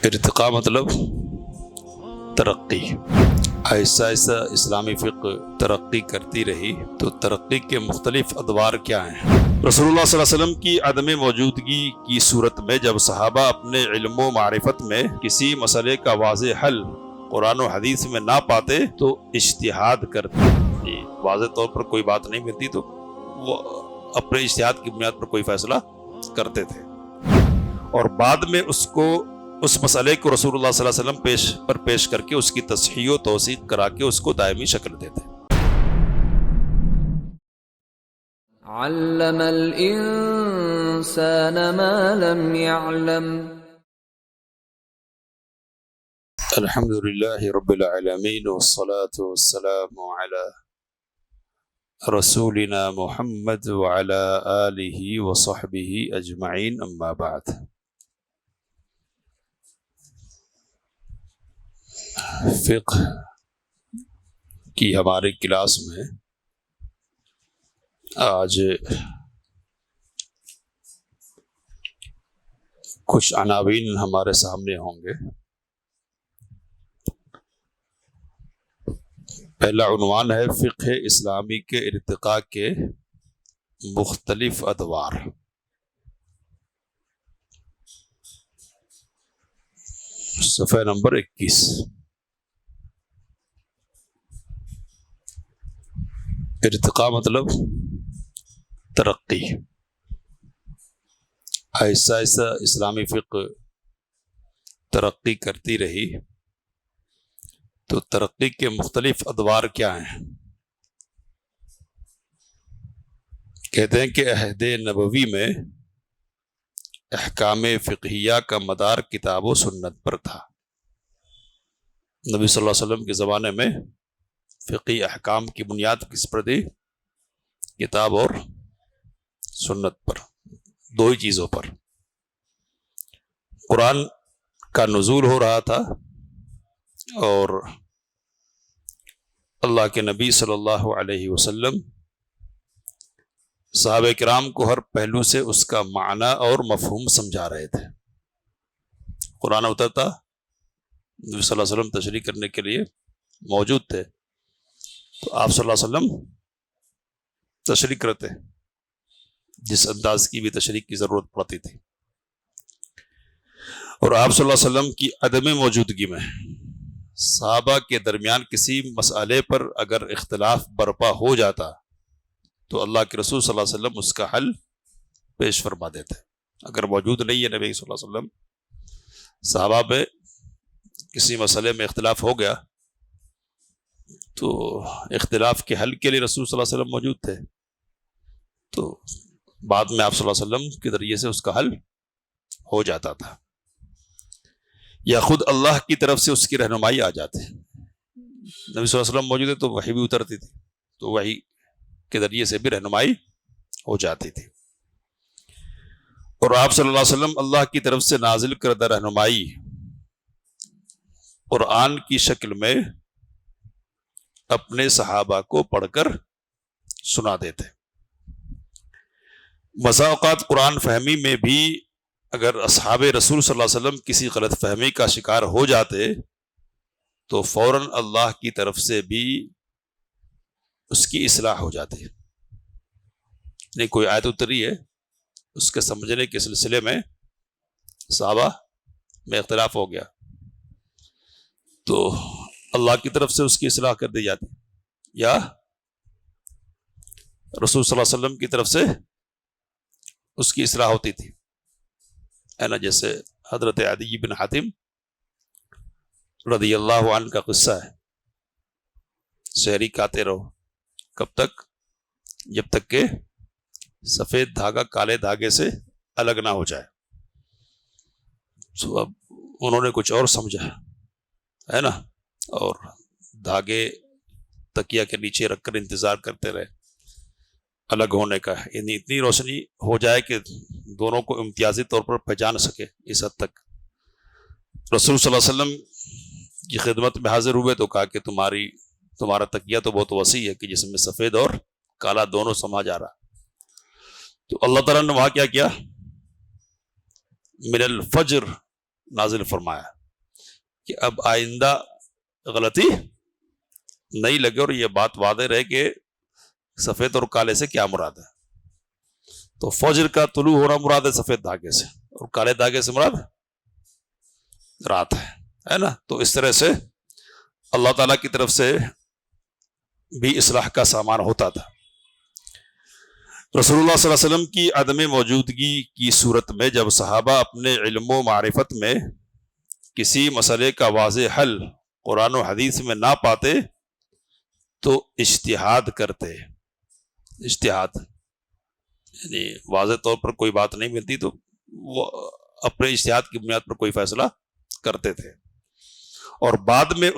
ارتقاء مطلب ترقی۔ آہستہ آہستہ اسلامی فقہ ترقی کرتی رہی تو ترقی کے مختلف ادوار کیا ہیں؟ رسول اللہ صلی اللہ علیہ وسلم کی عدم موجودگی کی صورت میں جب صحابہ اپنے علم و معرفت میں کسی مسئلے کا واضح حل قرآن و حدیث میں نہ پاتے تو اجتہاد کرتے، واضح طور پر کوئی بات نہیں ملتی تو وہ اپنے اجتہاد کی بنیاد پر کوئی فیصلہ کرتے تھے، اور بعد میں اس مسئلے کو رسول اللہ صلی اللہ علیہ وسلم پیش کر کے اس کی تصحیح و توثیق کرا کے اس کو دائمی شکل دیتے۔ علم الانسان ما لم يعلم۔ الحمد للہ رب العالمین والصلاة والسلام علی رسولنا محمد وعلی آلہ وصحبہ اجمعین، اما بعد۔ فقہ کی ہماری کلاس میں آج کچھ عناوین ہمارے سامنے ہوں گے۔ پہلا عنوان ہے فقہ اسلامی کے ارتقاء کے مختلف ادوار۔ صفحہ نمبر 21۔ ارتقاء مطلب ترقی۔ آہستہ آہستہ اسلامی فقہ ترقی کرتی رہی تو ترقی کے مختلف ادوار کیا ہیں؟ کہتے ہیں کہ عہد نبوی میں احکام فقہیہ کا مدار کتاب و سنت پر تھا۔ نبی صلی اللہ علیہ وسلم کے زمانے میں فقہی احکام کی بنیاد کس پر تھی؟ کتاب اور سنت پر، دو ہی چیزوں پر۔ قرآن کا نزول ہو رہا تھا اور اللہ کے نبی صلی اللہ علیہ وسلم صحابہ کرام کو ہر پہلو سے اس کا معنی اور مفہوم سمجھا رہے تھے۔ قرآن اترتا، نبی صلی اللہ علیہ وسلم تشریح کرنے کے لیے موجود تھے تو آپ صلی اللہ علیہ وسلم تشریح کرتے، جس انداز کی بھی تشریح کی ضرورت پڑتی تھی، اور آپ صلی اللہ علیہ وسلم کی عدم موجودگی میں صحابہ کے درمیان کسی مسئلے پر اگر اختلاف برپا ہو جاتا تو اللہ کے رسول صلی اللہ علیہ وسلم اس کا حل پیش فرما دیتے۔ اگر موجود نہیں ہے نبی صلی اللہ علیہ وسلم، صحابہ پہ کسی مسئلے میں اختلاف ہو گیا تو اختلاف کے حل کے لیے رسول صلی اللہ علیہ وسلم موجود تھے، تو بعد میں آپ صلی اللہ علیہ وسلم کے ذریعے سے اس کا حل ہو جاتا تھا، یا خود اللہ کی طرف سے اس کی رہنمائی آ جاتے۔ نبی صلی اللہ علیہ وسلم موجود ہے تو وحی بھی اترتی تھی، تو وحی کے ذریعے سے بھی رہنمائی ہو جاتی تھی، اور آپ صلی اللہ علیہ وسلم اللہ کی طرف سے نازل کردہ رہنمائی قرآن کی شکل میں اپنے صحابہ کو پڑھ کر سنا دیتے۔ بسا اوقات قرآن فہمی میں بھی اگر اصحاب رسول صلی اللہ علیہ وسلم کسی غلط فہمی کا شکار ہو جاتے تو فوراً اللہ کی طرف سے بھی اس کی اصلاح ہو جاتی۔ نہیں کوئی آیت اتری ہے، اس کے سمجھنے کے سلسلے میں صحابہ میں اختلاف ہو گیا تو اللہ کی طرف سے اس کی اصلاح کر دی جاتی، یا رسول صلی اللہ علیہ وسلم کی طرف سے اس کی اصلاح ہوتی تھی، ہے نا؟ جیسے حضرت عدی بن حاتم رضی اللہ عنہ کا قصہ ہے، سحری کھاتے رہو، کب تک؟ جب تک کہ سفید دھاگا کالے دھاگے سے الگ نہ ہو جائے۔ تو اب انہوں نے کچھ اور سمجھا، ہے نا، اور دھاگے تکیہ کے نیچے رکھ کر انتظار کرتے رہے الگ ہونے کا، یعنی اتنی روشنی ہو جائے کہ دونوں کو امتیازی طور پر پہچان سکے، اس حد تک رسول صلی اللہ علیہ وسلم کی خدمت میں حاضر ہوئے تو کہا کہ تمہارا تکیہ تو بہت وسیع ہے کہ جس میں سفید اور کالا دونوں سما جا رہا۔ تو اللہ تعالیٰ نے وہاں کیا کیا؟ من الفجر نازل فرمایا کہ اب آئندہ غلطی نہیں لگے اور یہ بات واضح رہے کہ سفید اور کالے سے کیا مراد ہے. تو فجر کا طلوع ہونا مراد ہے سفید دھاگے سے، اور کالے دھاگے سے مراد رات ہے نا. تو اس طرح سے اللہ تعالیٰ کی طرف سے بھی اصلاح کا سامان ہوتا تھا. رسول اللہ صلی اللہ علیہ وسلم کی عدم موجودگی کی صورت میں جب صحابہ اپنے علم و معرفت میں کسی مسئلے کا واضح حل قرآن و حدیث میں نہ پاتے تو اجتہاد کرتے. اجتہاد یعنی واضح طور پر کوئی بات نہیں ملتی تو وہ اپنے اجتہاد کی بنیاد پر کوئی فیصلہ کرتے تھے، اور بعد میں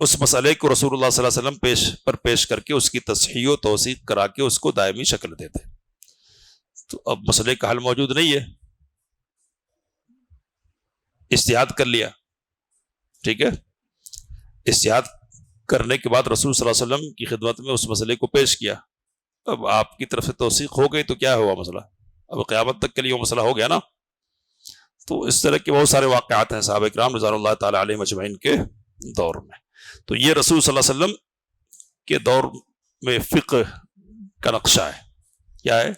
اس مسئلے کو رسول اللہ صلی اللہ علیہ وسلم پیش کر کے اس کی تصحیح و توثیق کرا کے اس کو دائمی شکل دیتے. تو اب مسئلے کا حل موجود نہیں ہے، اجتہاد کر لیا، ٹھیک ہے. اجتہاد کرنے کے بعد رسول صلی اللہ علیہ وسلم کی خدمت میں اس مسئلے کو پیش کیا. اب آپ کی طرف سے توثیق ہو گئی تو کیا ہوا مسئلہ؟ اب قیامت تک کے لیے وہ مسئلہ ہو گیا نا. تو اس طرح کے بہت سارے واقعات ہیں صحابہ کرام رضوان اللہ تعالی علیہم اجمعین کے دور میں. تو یہ رسول صلی اللہ علیہ وسلم کے دور میں فقہ کا نقشہ ہے. کیا ہے؟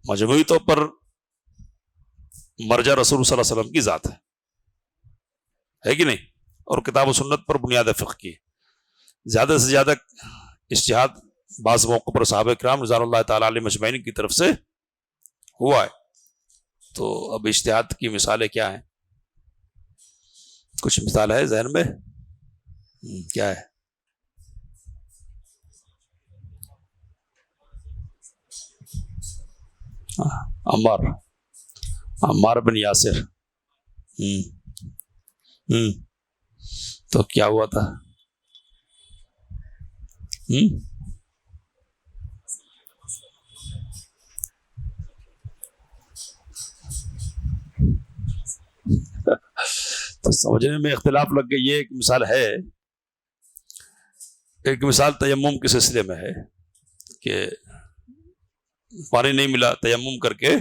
مجموعی طور پر مرجع رسول صلی اللہ علیہ وسلم کی ذات ہے کہ نہیں، اور کتاب و سنت پر بنیاد فقہ کی. زیادہ سے زیادہ اجتہاد بعض موقع پر صحابہ کرام رضوان اللہ تعالی علیہم اجمعین کی طرف سے ہوا ہے. تو اب اجتہاد کی مثالیں کیا ہیں؟ کچھ مثال ہے ذہن میں؟ کیا ہے؟ عمار بن یاسر. تو کیا ہوا تھا؟ تو سمجھنے میں اختلاف لگ گئی. یہ ایک مثال ہے. ایک مثال تیمم کے سلسلے میں ہے کہ پانی نہیں ملا، تیمم کر کے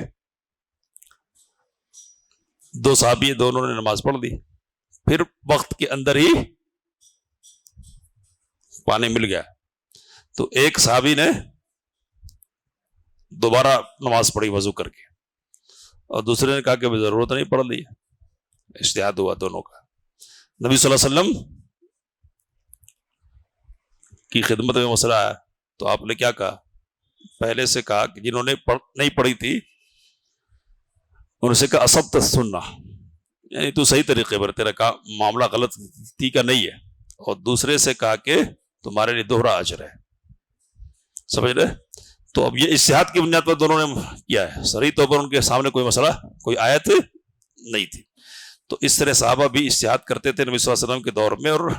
دو صحابی دونوں نے نماز پڑھ دی، پھر وقت کے اندر ہی پانی مل گیا تو ایک صحابی نے دوبارہ نماز پڑھی وضو کر کے، اور دوسرے نے کہا کہ ضرورت نہیں پڑھ لی. اجتہاد ہوا دونوں کا. نبی صلی اللہ علیہ وسلم کی خدمت میں مسئلہ آیا تو آپ نے کیا کہا؟ پہلے سے کہا کہ جنہوں نے نہیں پڑھی تھی ان سے کہا اصبت السنہ، یعنی تو صحیح طریقے پر، تیرا معاملہ غلط تھی کا نہیں ہے. اور دوسرے سے کہا کہ تمہارے لیے دوہرا اجر ہے. سمجھ رہے؟ تو اب یہ اجتہاد کی بنیاد پر دونوں نے کیا ہے. صحیح طور پر ان کے سامنے کوئی مسئلہ، کوئی آیت نہیں تھی. تو اس طرح صحابہ بھی اجتہاد کرتے تھے نبی صلی اللہ علیہ وسلم کے دور میں، اور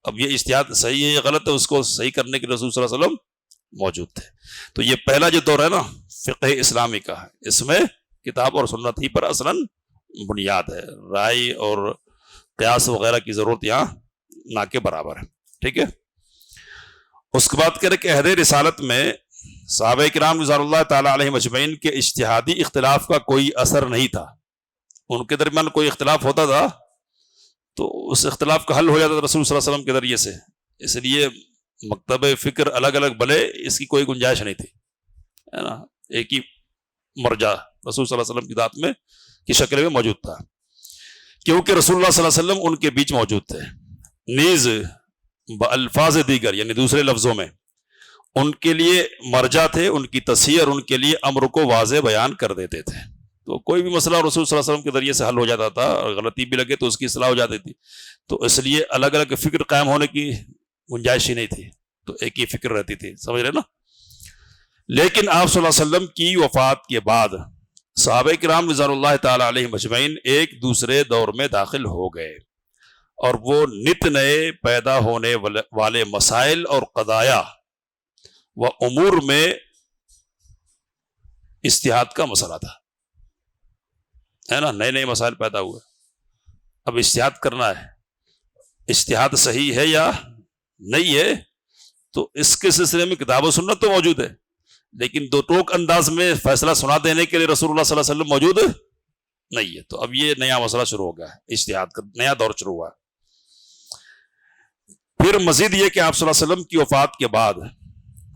اب یہ اجتہاد صحیح ہے یا غلط ہے اس کو صحیح کرنے کے رسول صلی اللہ علیہ وسلم موجود تھے. تو یہ پہلا جو دور ہے نا فقہ اسلامی کا، اس میں کتاب اور سنت ہی پر اصلاً بنیاد ہے. رائے اور قیاس وغیرہ کی ضرورت یہاں نہ کے برابر ہے. ٹھیک ہے. اس کے بعد کرے کہ عہد رسالت میں صحابہ کرام رضوان اللہ تعالی علیہم اجمعین کے اجتہادی اختلاف کا کوئی اثر نہیں تھا. ان کے درمیان کوئی اختلاف ہوتا تھا تو اس اختلاف کا حل ہو جاتا تھا رسول صلی اللہ علیہ وسلم کے ذریعے سے. اس لیے مکتب فکر الگ الگ بھلے اس کی کوئی گنجائش نہیں تھی، ہے نا. ایک ہی مرجع رسول صلی اللہ علیہ وسلم کی ذات میں کی شکل میں موجود تھا، کیونکہ رسول اللہ صلی اللہ علیہ وسلم ان کے بیچ موجود تھے. نیز بالفاظ دیگر یعنی دوسرے لفظوں میں ان کے لیے مرجع تھے، ان کی تصحیح اور ان کے لیے امر کو واضح بیان کر دیتے تھے. تو کوئی بھی مسئلہ رسول صلی اللہ علیہ وسلم کے ذریعے سے حل ہو جاتا تھا، اور غلطی بھی لگے تو اس کی اصلاح ہو جاتی تھی. تو اس لیے الگ الگ فکر قائم ہونے کی گنجائش ہی نہیں تھی، تو ایک ہی فکر رہتی تھی. سمجھ رہے نا. لیکن آپ صلی اللہ علیہ وسلم کی وفات کے بعد صحابہ کرام رضوان اللہ تعالی علیہم اجمعین ایک دوسرے دور میں داخل ہو گئے، اور وہ نت نئے پیدا ہونے والے مسائل اور قضایا و امور میں اجتہاد کا مسئلہ تھا، ہے نا. نئے نئے مسائل پیدا ہوئے، اب اجتہاد کرنا ہے. اجتہاد صحیح ہے یا نہیں ہے تو اس کے سلسلے میں کتاب و سنت تو موجود ہے، لیکن دو ٹوک انداز میں فیصلہ سنا دینے کے لیے رسول اللہ صلی اللہ علیہ وسلم موجود نہیں ہے. تو اب یہ نیا مسئلہ شروع ہو گیا ہے, اجتہاد کا نیا دور شروع ہوا ہے. پھر مزید یہ کہ آپ صلی اللہ علیہ وسلم کی وفات کے بعد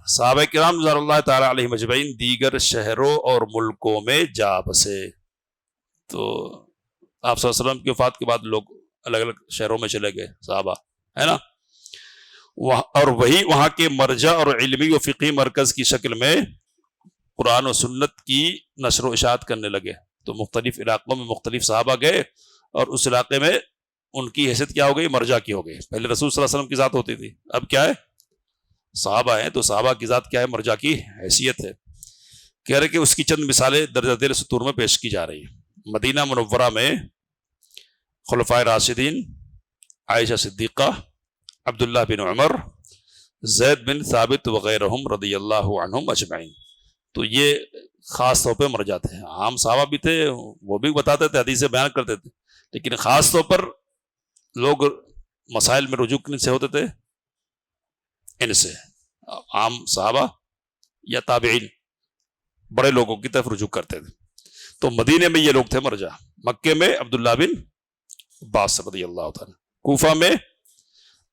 صحابہ کرام رضوان اللہ تعالیٰ علیہ مجمعین دیگر شہروں اور ملکوں میں جا بسے. تو آپ صلی اللہ علیہ وسلم کی وفات کے بعد لوگ الگ الگ شہروں میں چلے گئے صحابہ, ہے نا, اور وہی وہاں کے مرجع اور علمی و فقہی مرکز کی شکل میں قرآن و سنت کی نشر و اشاعت کرنے لگے. تو مختلف علاقوں میں مختلف صحابہ گئے اور اس علاقے میں ان کی حیثیت کیا ہو گئی, مرجع کی ہو گئی. پہلے رسول صلی اللہ علیہ وسلم کی ذات ہوتی تھی, اب کیا ہے, صحابہ ہیں, تو صحابہ کی ذات کیا ہے, مرجع کی حیثیت ہے. کہہ رہے کہ اس کی چند مثالیں درجہ ذیل سطور میں پیش کی جا رہی ہیں. مدینہ منورہ میں خلفائے راشدین, عائشہ صدیقہ, عبداللہ بن عمر, زید بن ثابت وغیرہم رضی اللہ عنہم اجمعین. تو یہ خاص طور پہ مرجع تھے. عام صحابہ بھی تھے, وہ بھی بتاتے تھے, حدیثیں بیان کرتے تھے, لیکن خاص طور پر لوگ مسائل میں رجوع کن سے ہوتے تھے, ان سے, عام صحابہ یا تابعین, بڑے لوگوں کی طرف رجوع کرتے تھے. تو مدینے میں یہ لوگ تھے مرجع. مکے میں عبداللہ بن عباس رضی اللہ تعالیٰ, کوفہ میں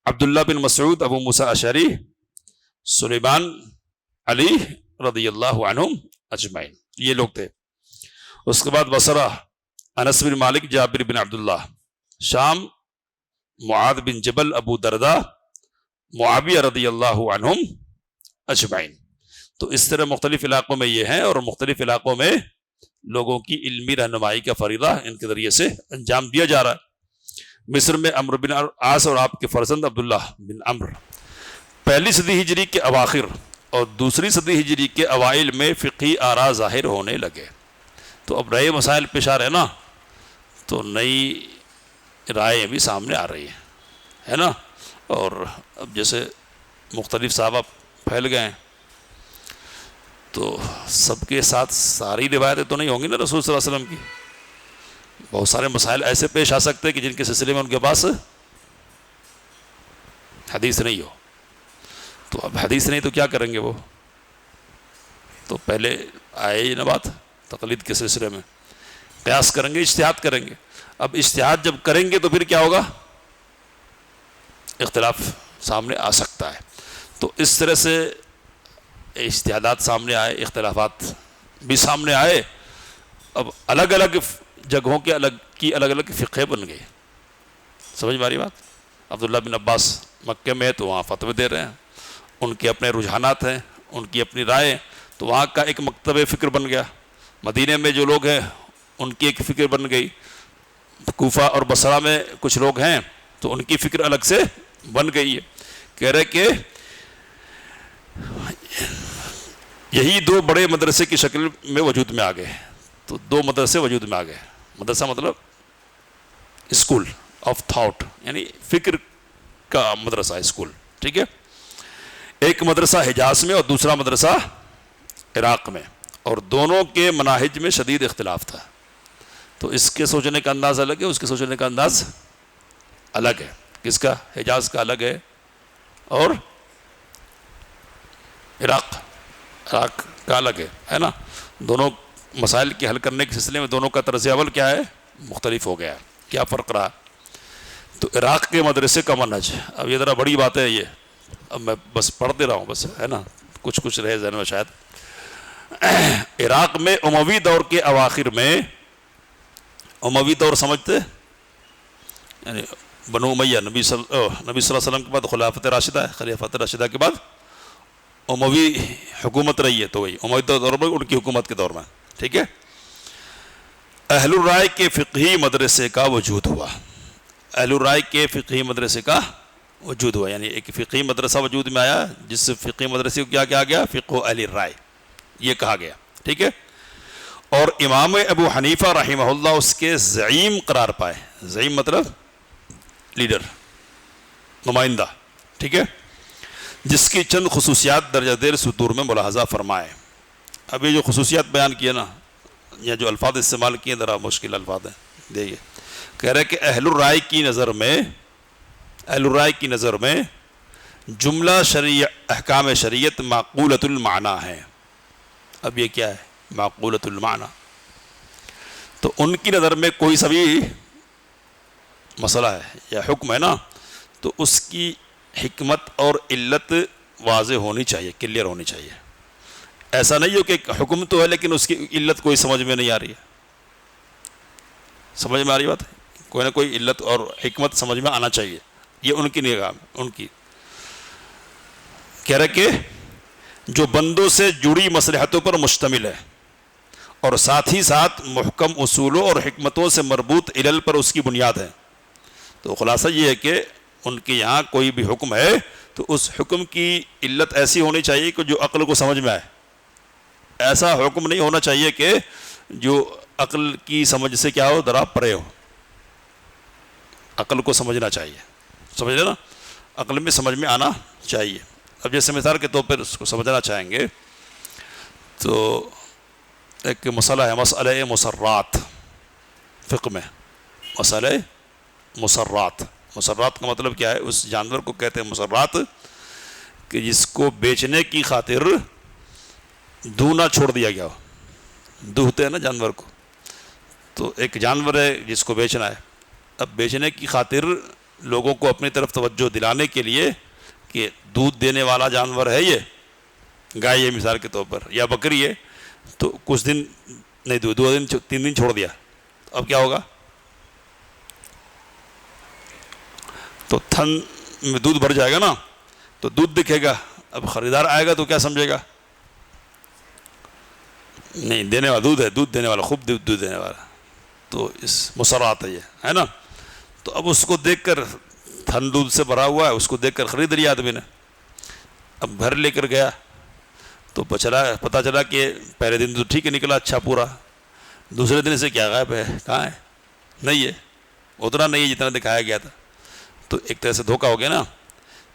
عبداللہ بن مسعود, ابو موسیٰ اشعری, سلیمان, علی رضی اللہ عنہم اجمعین, یہ لوگ تھے. اس کے بعد بصرہ انس بن مالک, جابر بن عبداللہ. شام معاذ بن جبل, ابو دردہ, معاویہ رضی اللہ عنہم اجمعین. تو اس طرح مختلف علاقوں میں یہ ہیں, اور مختلف علاقوں میں لوگوں کی علمی رہنمائی کا فریضہ ان کے ذریعے سے انجام دیا جا رہا ہے. مصر میں عمرو بن عاص اور آپ کے فرزند عبداللہ بن عمرو پہلی صدی ہجری کے اواخر اور دوسری صدی ہجری کے اوائل میں فقہی آراء ظاہر ہونے لگے. تو اب نئے مسائل پیش آ رہے ہیں نا, تو نئی رائے بھی سامنے آ رہی ہے نا. اور اب جیسے مختلف صحابہ پھیل گئے ہیں, تو سب کے ساتھ ساری روایتیں تو نہیں ہوں گی نا رسول صلی اللہ علیہ وسلم کی. بہت سارے مسائل ایسے پیش آ سکتے ہیں کہ جن کے سلسلے میں ان کے پاس حدیث نہیں ہو. تو اب حدیث نہیں تو کیا کریں گے وہ, تو پہلے آئے ہی نا بات تقلید کے سلسلے میں, قیاس کریں گے, اجتہاد کریں گے. اب اجتہاد جب کریں گے تو پھر کیا ہوگا, اختلاف سامنے آ سکتا ہے. تو اس طرح سے اجتہادات سامنے آئے, اختلافات بھی سامنے آئے. اب الگ الگ جگہوں کے الگ الگ فقہ بن گئے. سمجھ میں آ رہی بات. عبداللہ بن عباس مکے میں تو وہاں فتوے دے رہے ہیں, ان کے اپنے رجحانات ہیں, ان کی اپنی رائے, تو وہاں کا ایک مکتب فکر بن گیا. مدینے میں جو لوگ ہیں ان کی ایک فکر بن گئی. کوفہ اور بصرہ میں کچھ لوگ ہیں تو ان کی فکر الگ سے بن گئی ہے. کہہ رہے کہ یہی دو بڑے مدرسے کی شکل میں وجود میں آ گئے. تو دو مدرسے وجود میں آ گئے. مدرسہ مطلب اسکول آف تھاٹ, یعنی فکر کا مدرسہ, اسکول, ٹھیک ہے. ایک مدرسہ حجاز میں اور دوسرا مدرسہ عراق میں, اور دونوں کے مناہج میں شدید اختلاف تھا. تو اس کے سوچنے کا انداز الگ ہے, اس کے سوچنے کا انداز الگ ہے. کس کا, حجاز کا الگ ہے, اور عراق کا الگ ہے نا. دونوں مسائل کے حل کرنے کے سلسلے میں دونوں کا طرز عمل کیا ہے, مختلف ہو گیا. کیا فرق رہا. تو عراق کے مدرسے کا منہج, اب یہ ذرا بڑی بات ہے یہ, اب میں بس پڑھتے رہا ہوں بس, ہے نا, کچھ رہے ذہن میں شاید. عراق میں اموی دور کے اواخر میں, اموی دور سمجھتے, یعنی بنو امیہ, نبی صلی اللہ علیہ وسلم کے بعد خلافت راشدہ ہے, خلافت راشدہ کے بعد اموی حکومت رہی ہے. تو وہی اموی دور میں ان کی حکومت کے دور میں, ٹھیک ہے. اہل الرائے کے فقہی مدرسے کا وجود ہوا. اہل الرائے کے فقہی مدرسے کا وجود ہوا, یعنی ایک فقہی مدرسہ وجود میں آیا جس فقہی مدرسے کو کیا کہا گیا, فقہ اہل الرائے یہ کہا گیا, ٹھیک ہے. اور امام ابو حنیفہ رحمہ اللہ اس کے زعیم قرار پائے. زعیم مطلب لیڈر, نمائندہ, ٹھیک ہے, جس کی چند خصوصیات درجہ ذیل سطور میں ملاحظہ فرمائے. اب یہ جو خصوصیات بیان کیے نا, یا جو الفاظ استعمال کیے ذرا مشکل الفاظ ہیں. دیکھیے کہہ رہے کہ اہل الرائے کی نظر میں جملہ احکام شریعت معقولۃ المعنی ہے. اب یہ کیا ہے, معقولۃ المعنی. تو ان کی نظر میں کوئی سا بھی مسئلہ ہے یا حکم ہے نا، تو اس کی حکمت اور علت واضح ہونی چاہیے، کلیئر ہونی چاہیے. ایسا نہیں ہو کہ حکم تو ہے لیکن اس کی علت کوئی سمجھ میں نہیں آ رہی ہے. سمجھ میں آ رہی بات؟ کوئی نہ کوئی علت اور حکمت سمجھ میں آنا چاہیے. یہ ان کی نگاہ میں، ان کی کہہ رہے کہ جو بندوں سے جڑی مصلحتوں پر مشتمل ہے اور ساتھ ہی ساتھ محکم اصولوں اور حکمتوں سے مربوط علل پر اس کی بنیاد ہے. تو خلاصہ یہ ہے کہ ان کے یہاں کوئی بھی حکم ہے تو اس حکم کی علت ایسی ہونی چاہیے کہ جو عقل کو سمجھ میں آئے. ایسا حکم نہیں ہونا چاہیے کہ جو عقل کی سمجھ سے کیا ہو، درا پرے ہو. عقل کو سمجھنا چاہیے، سمجھ لے نا، عقل میں سمجھ میں آنا چاہیے. اب جیسے مثال کے طور پر اس کو سمجھنا چاہیں گے تو ایک مسئلہ ہے، مسئلہ مسرات فقہ میں. مسئلہ مسرات، مسرات کا مطلب کیا ہے؟ اس جانور کو کہتے ہیں مسرات کہ جس کو بیچنے کی خاطر دھونا چھوڑ دیا گیا ہو. دھوتے ہیں نا جانور کو، تو ایک جانور ہے جس کو بیچنا ہے. اب بیچنے کی خاطر لوگوں کو اپنی طرف توجہ دلانے کے لیے کہ دودھ دینے والا جانور ہے یہ، گائے ہے مثال کے طور پر یا بکری ہے، تو کچھ دن نہیں، 2 دن 3 دن چھوڑ دیا، اب کیا ہوگا؟ تو تھن میں دودھ بھر جائے گا نا، تو دودھ دکھے گا. اب خریدار آئے گا تو کیا سمجھے گا؟ نہیں، دینے والا دودھ ہے، دودھ دینے والا، خوب دودھ دینے والا. تو اس مسرات ہے یہ، ہے نا. تو اب اس کو دیکھ کر، تھن دودھ سے بھرا ہوا ہے، اس کو دیکھ کر خرید لیا آدمی نے. اب گھر لے کر گیا تو پتہ چلا کہ پہلے دن تو ٹھیک ہے نکلا، اچھا پورا، دوسرے دن سے کیا غائب ہے، کہاں ہے؟ نہیں ہے، اتنا نہیں ہے جتنا دکھایا گیا تھا. تو ایک طرح سے دھوکہ ہو گیا نا.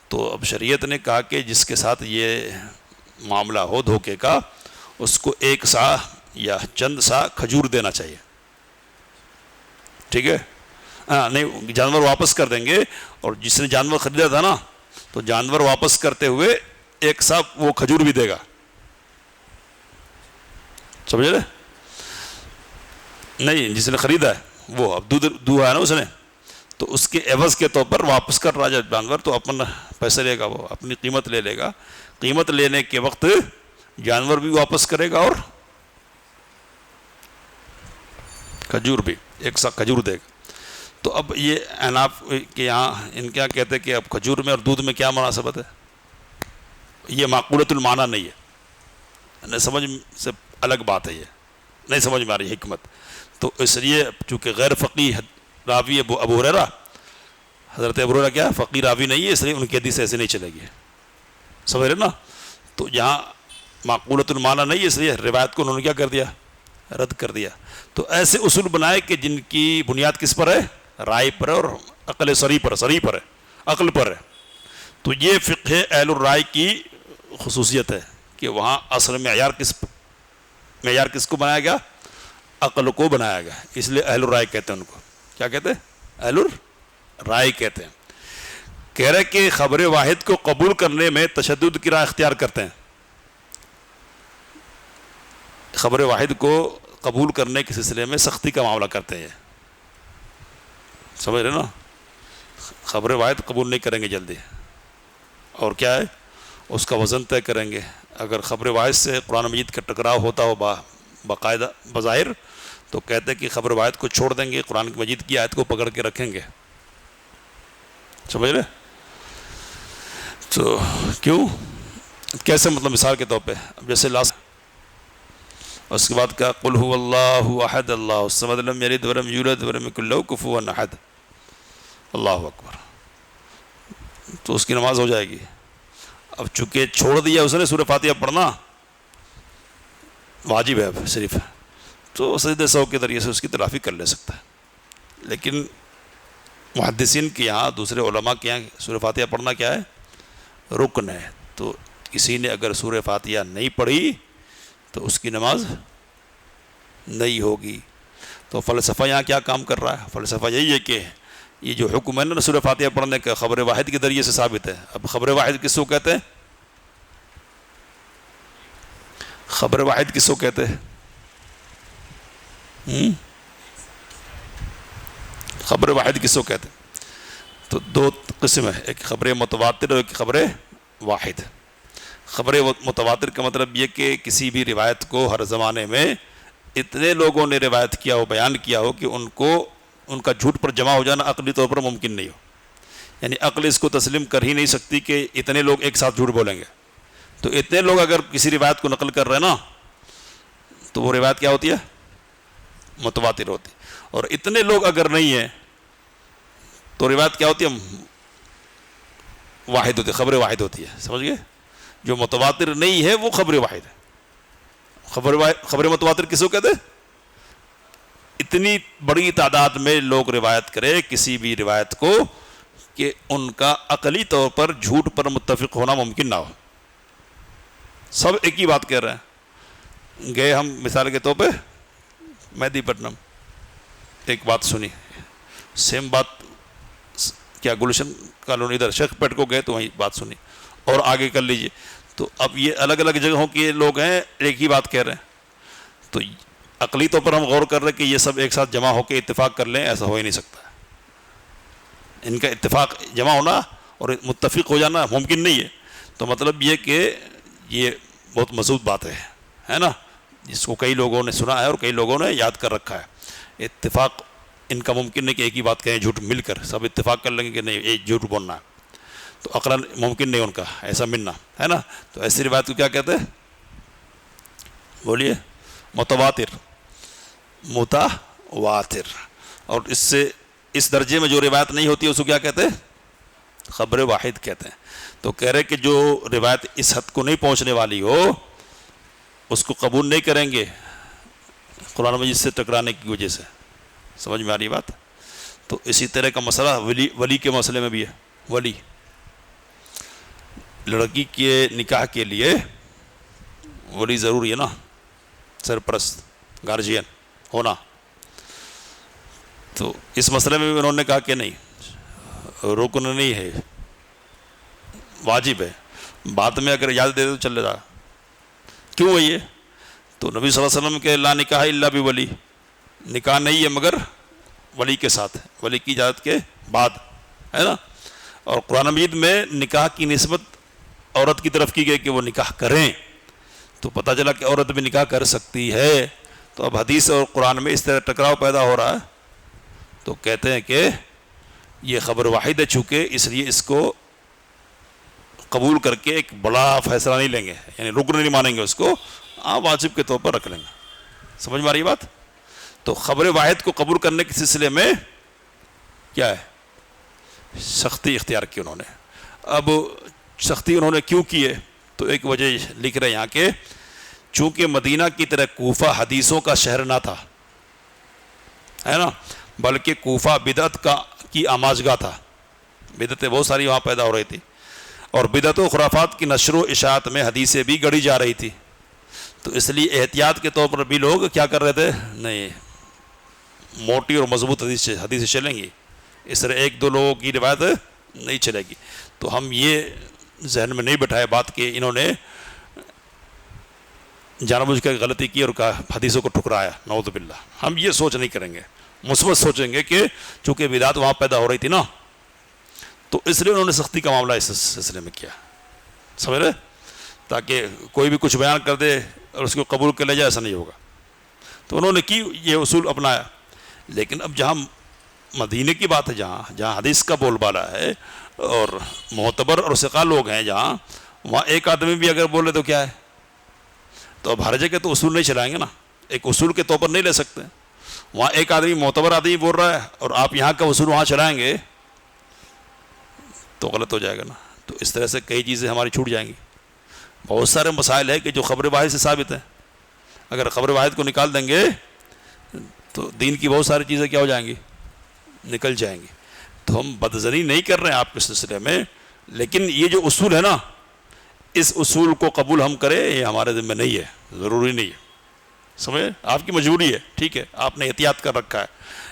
تو اب شریعت نے کہا کہ جس کے ساتھ یہ معاملہ ہو دھوکے کا، اس کو 1 سا یا چند سا کھجور دینا چاہیے. ٹھیک ہے؟ ہاں، نہیں، جانور واپس کر دیں گے، اور جس نے جانور خریدا تھا نا تو جانور واپس کرتے ہوئے 1 سا وہ کھجور بھی دے گا. سمجھ رہے؟ نہیں، جس نے خریدا ہے وہ اب دودھ دھوا ہے نا اس نے، تو اس کے عوض کے طور پر واپس کر رہا ہے جانور، تو اپنا پیسے لے گا، وہ اپنی قیمت لے لے گا. قیمت لینے کے وقت جانور بھی واپس کرے گا اور کھجور بھی، 1 سا کھجور دے گا. تو اب یہ اناف کے یہاں ان کیا کہتے ہیں کہ اب کھجور میں اور دودھ میں کیا مناسبت ہے؟ یہ معقولۃ المعنی نہیں ہے، سمجھ سے الگ بات ہے، یہ نہیں سمجھ میں آ رہی حکمت. تو اس لیے چونکہ غیر فقیہ راوی ابو ہریرہ، حضرت ابو ہریرہ کیا فقیہ راوی نہیں ہے، اس لیے ان کی حدیث ایسے نہیں چلے گی. سمجھ رہے نا؟ تو یہاں معقولۃ المعنی نہیں ہے، اس لیے روایت کو انہوں نے کیا کر دیا؟ رد کر دیا. تو ایسے اصول بنائے کہ جن کی بنیاد کس پر ہے؟ رائے پر ہے اور عقل صریح پر ہے، عقل پر ہے. تو یہ فقہ اہل الرائے کی خصوصیت ہے کہ وہاں اصل معیار کس کو بنایا گیا؟ عقل کو بنایا گیا. اس لیے اہل الرائے کہتے ہیں ان کو. کیا کہتے ہیں؟ اہل الرائے کہتے ہیں. کہہ رہے کہ خبر واحد کو قبول کرنے میں تشدد کی راہ اختیار کرتے ہیں. خبر واحد کو قبول کرنے کے سلسلے میں سختی کا معاملہ کرتے ہیں. سمجھ رہے نا؟ خبر واحد قبول نہیں کریں گے جلدی، اور کیا ہے؟ اس کا وزن طے کریں گے. اگر خبر واحد سے قرآن مجید کا ٹکراؤ ہوتا ہو باقاعدہ بظاہر، تو کہتے ہیں کہ خبر واحد کو چھوڑ دیں گے، قرآن مجید کی آیت کو پکڑ کے رکھیں گے. سمجھ رہے؟ تو کیوں؟ کیسے؟ مطلب مثال کے طور پہ اب جیسے اس کے بعد کہا قل هو اللہ احد اللہ الصمد لم یلد ولم یولد ولم یکن لہ کفوا احد. اللہ اکبر. تو اس کی نماز ہو جائے گی. اب چونکہ چھوڑ دیا اس نے سورہ فاتحہ پڑھنا، واجب ہے اب صرف، تو سجدہ سہو کے ذریعے سے اس کی تلافی کر لے سکتا ہے. لیکن محدثین کے یہاں، دوسرے علماء کے یہاں سورہ فاتحہ پڑھنا کیا ہے؟ رکن ہے. تو کسی نے اگر سورہ فاتحہ نہیں پڑھی تو اس کی نماز نہیں ہوگی. تو فلسفہ یہاں کیا کام کر رہا ہے؟ فلسفہ یہی ہے کہ یہ جو حکم ہے نا سورہ فاتحہ پڑھنے کا، خبر واحد کے ذریعے سے ثابت ہے. اب خبر واحد کس کو کہتے ہیں؟ خبر واحد کس کو کہتے ہیں؟ خبر واحد کس کو کہتے ہیں؟ تو دو قسم ہے، ایک خبر متواتر اور ایک خبر واحد۔ خبر متواتر کا مطلب یہ کہ کسی بھی روایت کو ہر زمانے میں اتنے لوگوں نے روایت کیا ہو، بیان کیا ہو کہ ان کا جھوٹ پر جمع ہو جانا عقلی طور پر ممکن نہیں ہو، یعنی عقل اس کو تسلیم کر ہی نہیں سکتی کہ اتنے لوگ ایک ساتھ جھوٹ بولیں گے۔ تو اتنے لوگ اگر کسی روایت کو نقل کر رہے ہیں نا تو وہ روایت کیا ہوتی ہے؟ متواتر ہوتی ہے۔ اور اتنے لوگ اگر نہیں ہیں تو روایت کیا ہوتی ہے؟ واحد ہوتی ہے، خبر واحد ہوتی ہے۔ سمجھ گئے؟ جو متواتر نہیں ہے وہ خبر واحد ہے۔ خبر متواتر کس کو کہتے ہیں؟ اتنی بڑی تعداد میں لوگ روایت کرے کسی بھی روایت کو کہ ان کا عقلی طور پر جھوٹ پر متفق ہونا ممکن نہ ہو، سب ایک ہی بات کہہ رہے ہیں۔ گئے ہم مثال کے طور پہ مہدی پٹنم، ایک بات سنی، سیم بات کیا گلشن کالونی ادھر شیخ پیٹ کو گئے تو وہیں بات سنی، اور آگے کر لیجئے۔ تو اب یہ الگ الگ جگہوں کے لوگ ہیں، ایک ہی بات کہہ رہے ہیں، تو عقلی طور پر ہم غور کر رہے ہیں کہ یہ سب ایک ساتھ جمع ہو کے اتفاق کر لیں، ایسا ہو ہی نہیں سکتا۔ ان کا اتفاق جمع ہونا اور متفق ہو جانا ممکن نہیں ہے۔ تو مطلب یہ کہ یہ بہت مضبوط بات ہے نا، جس کو کئی لوگوں نے سنا ہے اور کئی لوگوں نے یاد کر رکھا ہے۔ اتفاق ان کا ممکن نہیں کہ ایک ہی بات کہیں، جھوٹ مل کر سب اتفاق کر لیں گے کہ نہیں ایک جھوٹ بولنا ہے، تو عقلاً ممکن نہیں ان کا ایسا ملنا، ہے نا۔ تو ایسی روایت کو کیا کہتے ہیں؟ بولیے، متواتر، متواتر۔ اور اس سے اس درجے میں جو روایت نہیں ہوتی اس کو کیا کہتے ہیں؟ خبر واحد کہتے ہیں۔ تو کہہ رہے کہ جو روایت اس حد کو نہیں پہنچنے والی ہو اس کو قبول نہیں کریں گے قرآن مجید سے ٹکرانے کی وجہ سے۔ سمجھ میں آ رہی بات؟ تو اسی طرح کا مسئلہ ولی کے مسئلے میں بھی ہے۔ ولی، لڑکی کے نکاح کے لیے ولی ضروری ہے نا، سرپرست، گارجین ہونا۔ تو اس مسئلے میں بھی انہوں نے کہا کہ نہیں، رکن نہیں ہے، واجب ہے، بعد میں اگر اجازت دے دے تو چل رہا۔ کیوں ہے یہ؟ تو نبی صلی اللہ علیہ وسلم کے لا نکاح الا بولی، نکاح نہیں ہے مگر ولی کے ساتھ، ولی کی اجازت کے بعد، ہے نا۔ اور قرآن مجید میں نکاح کی نسبت عورت کی طرف کی گئی کہ وہ نکاح کریں، تو پتہ چلا کہ عورت بھی نکاح کر سکتی ہے۔ تو اب حدیث اور قرآن میں اس طرح ٹکراؤ پیدا ہو رہا ہے، تو کہتے ہیں کہ یہ خبر واحد ہے، چونکہ اس لیے اس کو قبول کر کے ایک بڑا فیصلہ نہیں لیں گے، یعنی رکن نہیں مانیں گے اس کو، واجب کے طور پر رکھ لیں گے۔ سمجھ میں آ رہی بات؟ تو خبر واحد کو قبول کرنے کے سلسلے میں کیا ہے؟ سختی اختیار کی انہوں نے۔ اب سختی انہوں نے کیوں کی ہے؟ تو ایک وجہ لکھ رہے ہیں یہاں کہ چونکہ مدینہ کی طرح کوفہ حدیثوں کا شہر نہ تھا، ہے نا، بلکہ کوفہ بدعت کی آماجگاہ تھا، بدعتیں بہت ساری وہاں پیدا ہو رہی تھی، اور بدعت و خرافات کی نشر و اشاعت میں حدیثیں بھی گڑھی جا رہی تھی۔ تو اس لیے احتیاط کے طور پر بھی لوگ کیا کر رہے تھے؟ نہیں، موٹی اور مضبوط حدیثیں چلیں گی، اس طرح ایک دو لوگوں کی روایت نہیں چلے گی۔ تو ہم یہ ذہن میں نہیں بٹھائے بات کہ انہوں نے جان بوجھ کر غلطی کی اور کہا حدیثوں کو ٹھکرایا، نعوذ باللہ۔ ہم یہ سوچ نہیں کریں گے، مثبت سوچیں گے کہ چونکہ بدعت وہاں پیدا ہو رہی تھی نا، تو اس لیے انہوں نے سختی کا معاملہ اس سلسلے میں کیا، سمجھ رہے، تاکہ کوئی بھی کچھ بیان کر دے اور اس کو قبول کر لے جائے، ایسا نہیں ہوگا۔ تو انہوں نے کی یہ اصول اپنایا۔ لیکن اب جہاں مدینے کی بات ہے، جہاں حدیث کا بول بالا ہے اور معتبر اور ثقہ لوگ ہیں، جہاں وہاں ایک آدمی بھی اگر بولے تو کیا ہے؟ تو اب ہر جگہ تو اصول نہیں چلائیں گے نا، ایک اصول کے طور پر نہیں لے سکتے۔ وہاں ایک آدمی معتبر آدمی بول رہا ہے اور آپ یہاں کا اصول وہاں چلائیں گے تو غلط ہو جائے گا نا۔ تو اس طرح سے کئی چیزیں ہماری چھوٹ جائیں گی۔ بہت سارے مسائل ہیں کہ جو خبر واحد سے ثابت ہیں، اگر خبر واحد کو نکال دیں گے تو دین کی بہت ساری چیزیں کیا ہو جائیں گی؟ نکل جائیں گی۔ تو ہم بدظنی نہیں کر رہے ہیں آپ کے سلسلے میں، لیکن یہ جو اصول ہے نا، اس اصول کو قبول ہم کریں یہ ہمارے ذمہ نہیں ہے، ضروری نہیں ہے، سمجھے؟ آپ کی مجبوری ہے، ٹھیک ہے، آپ نے احتیاط کر رکھا ہے،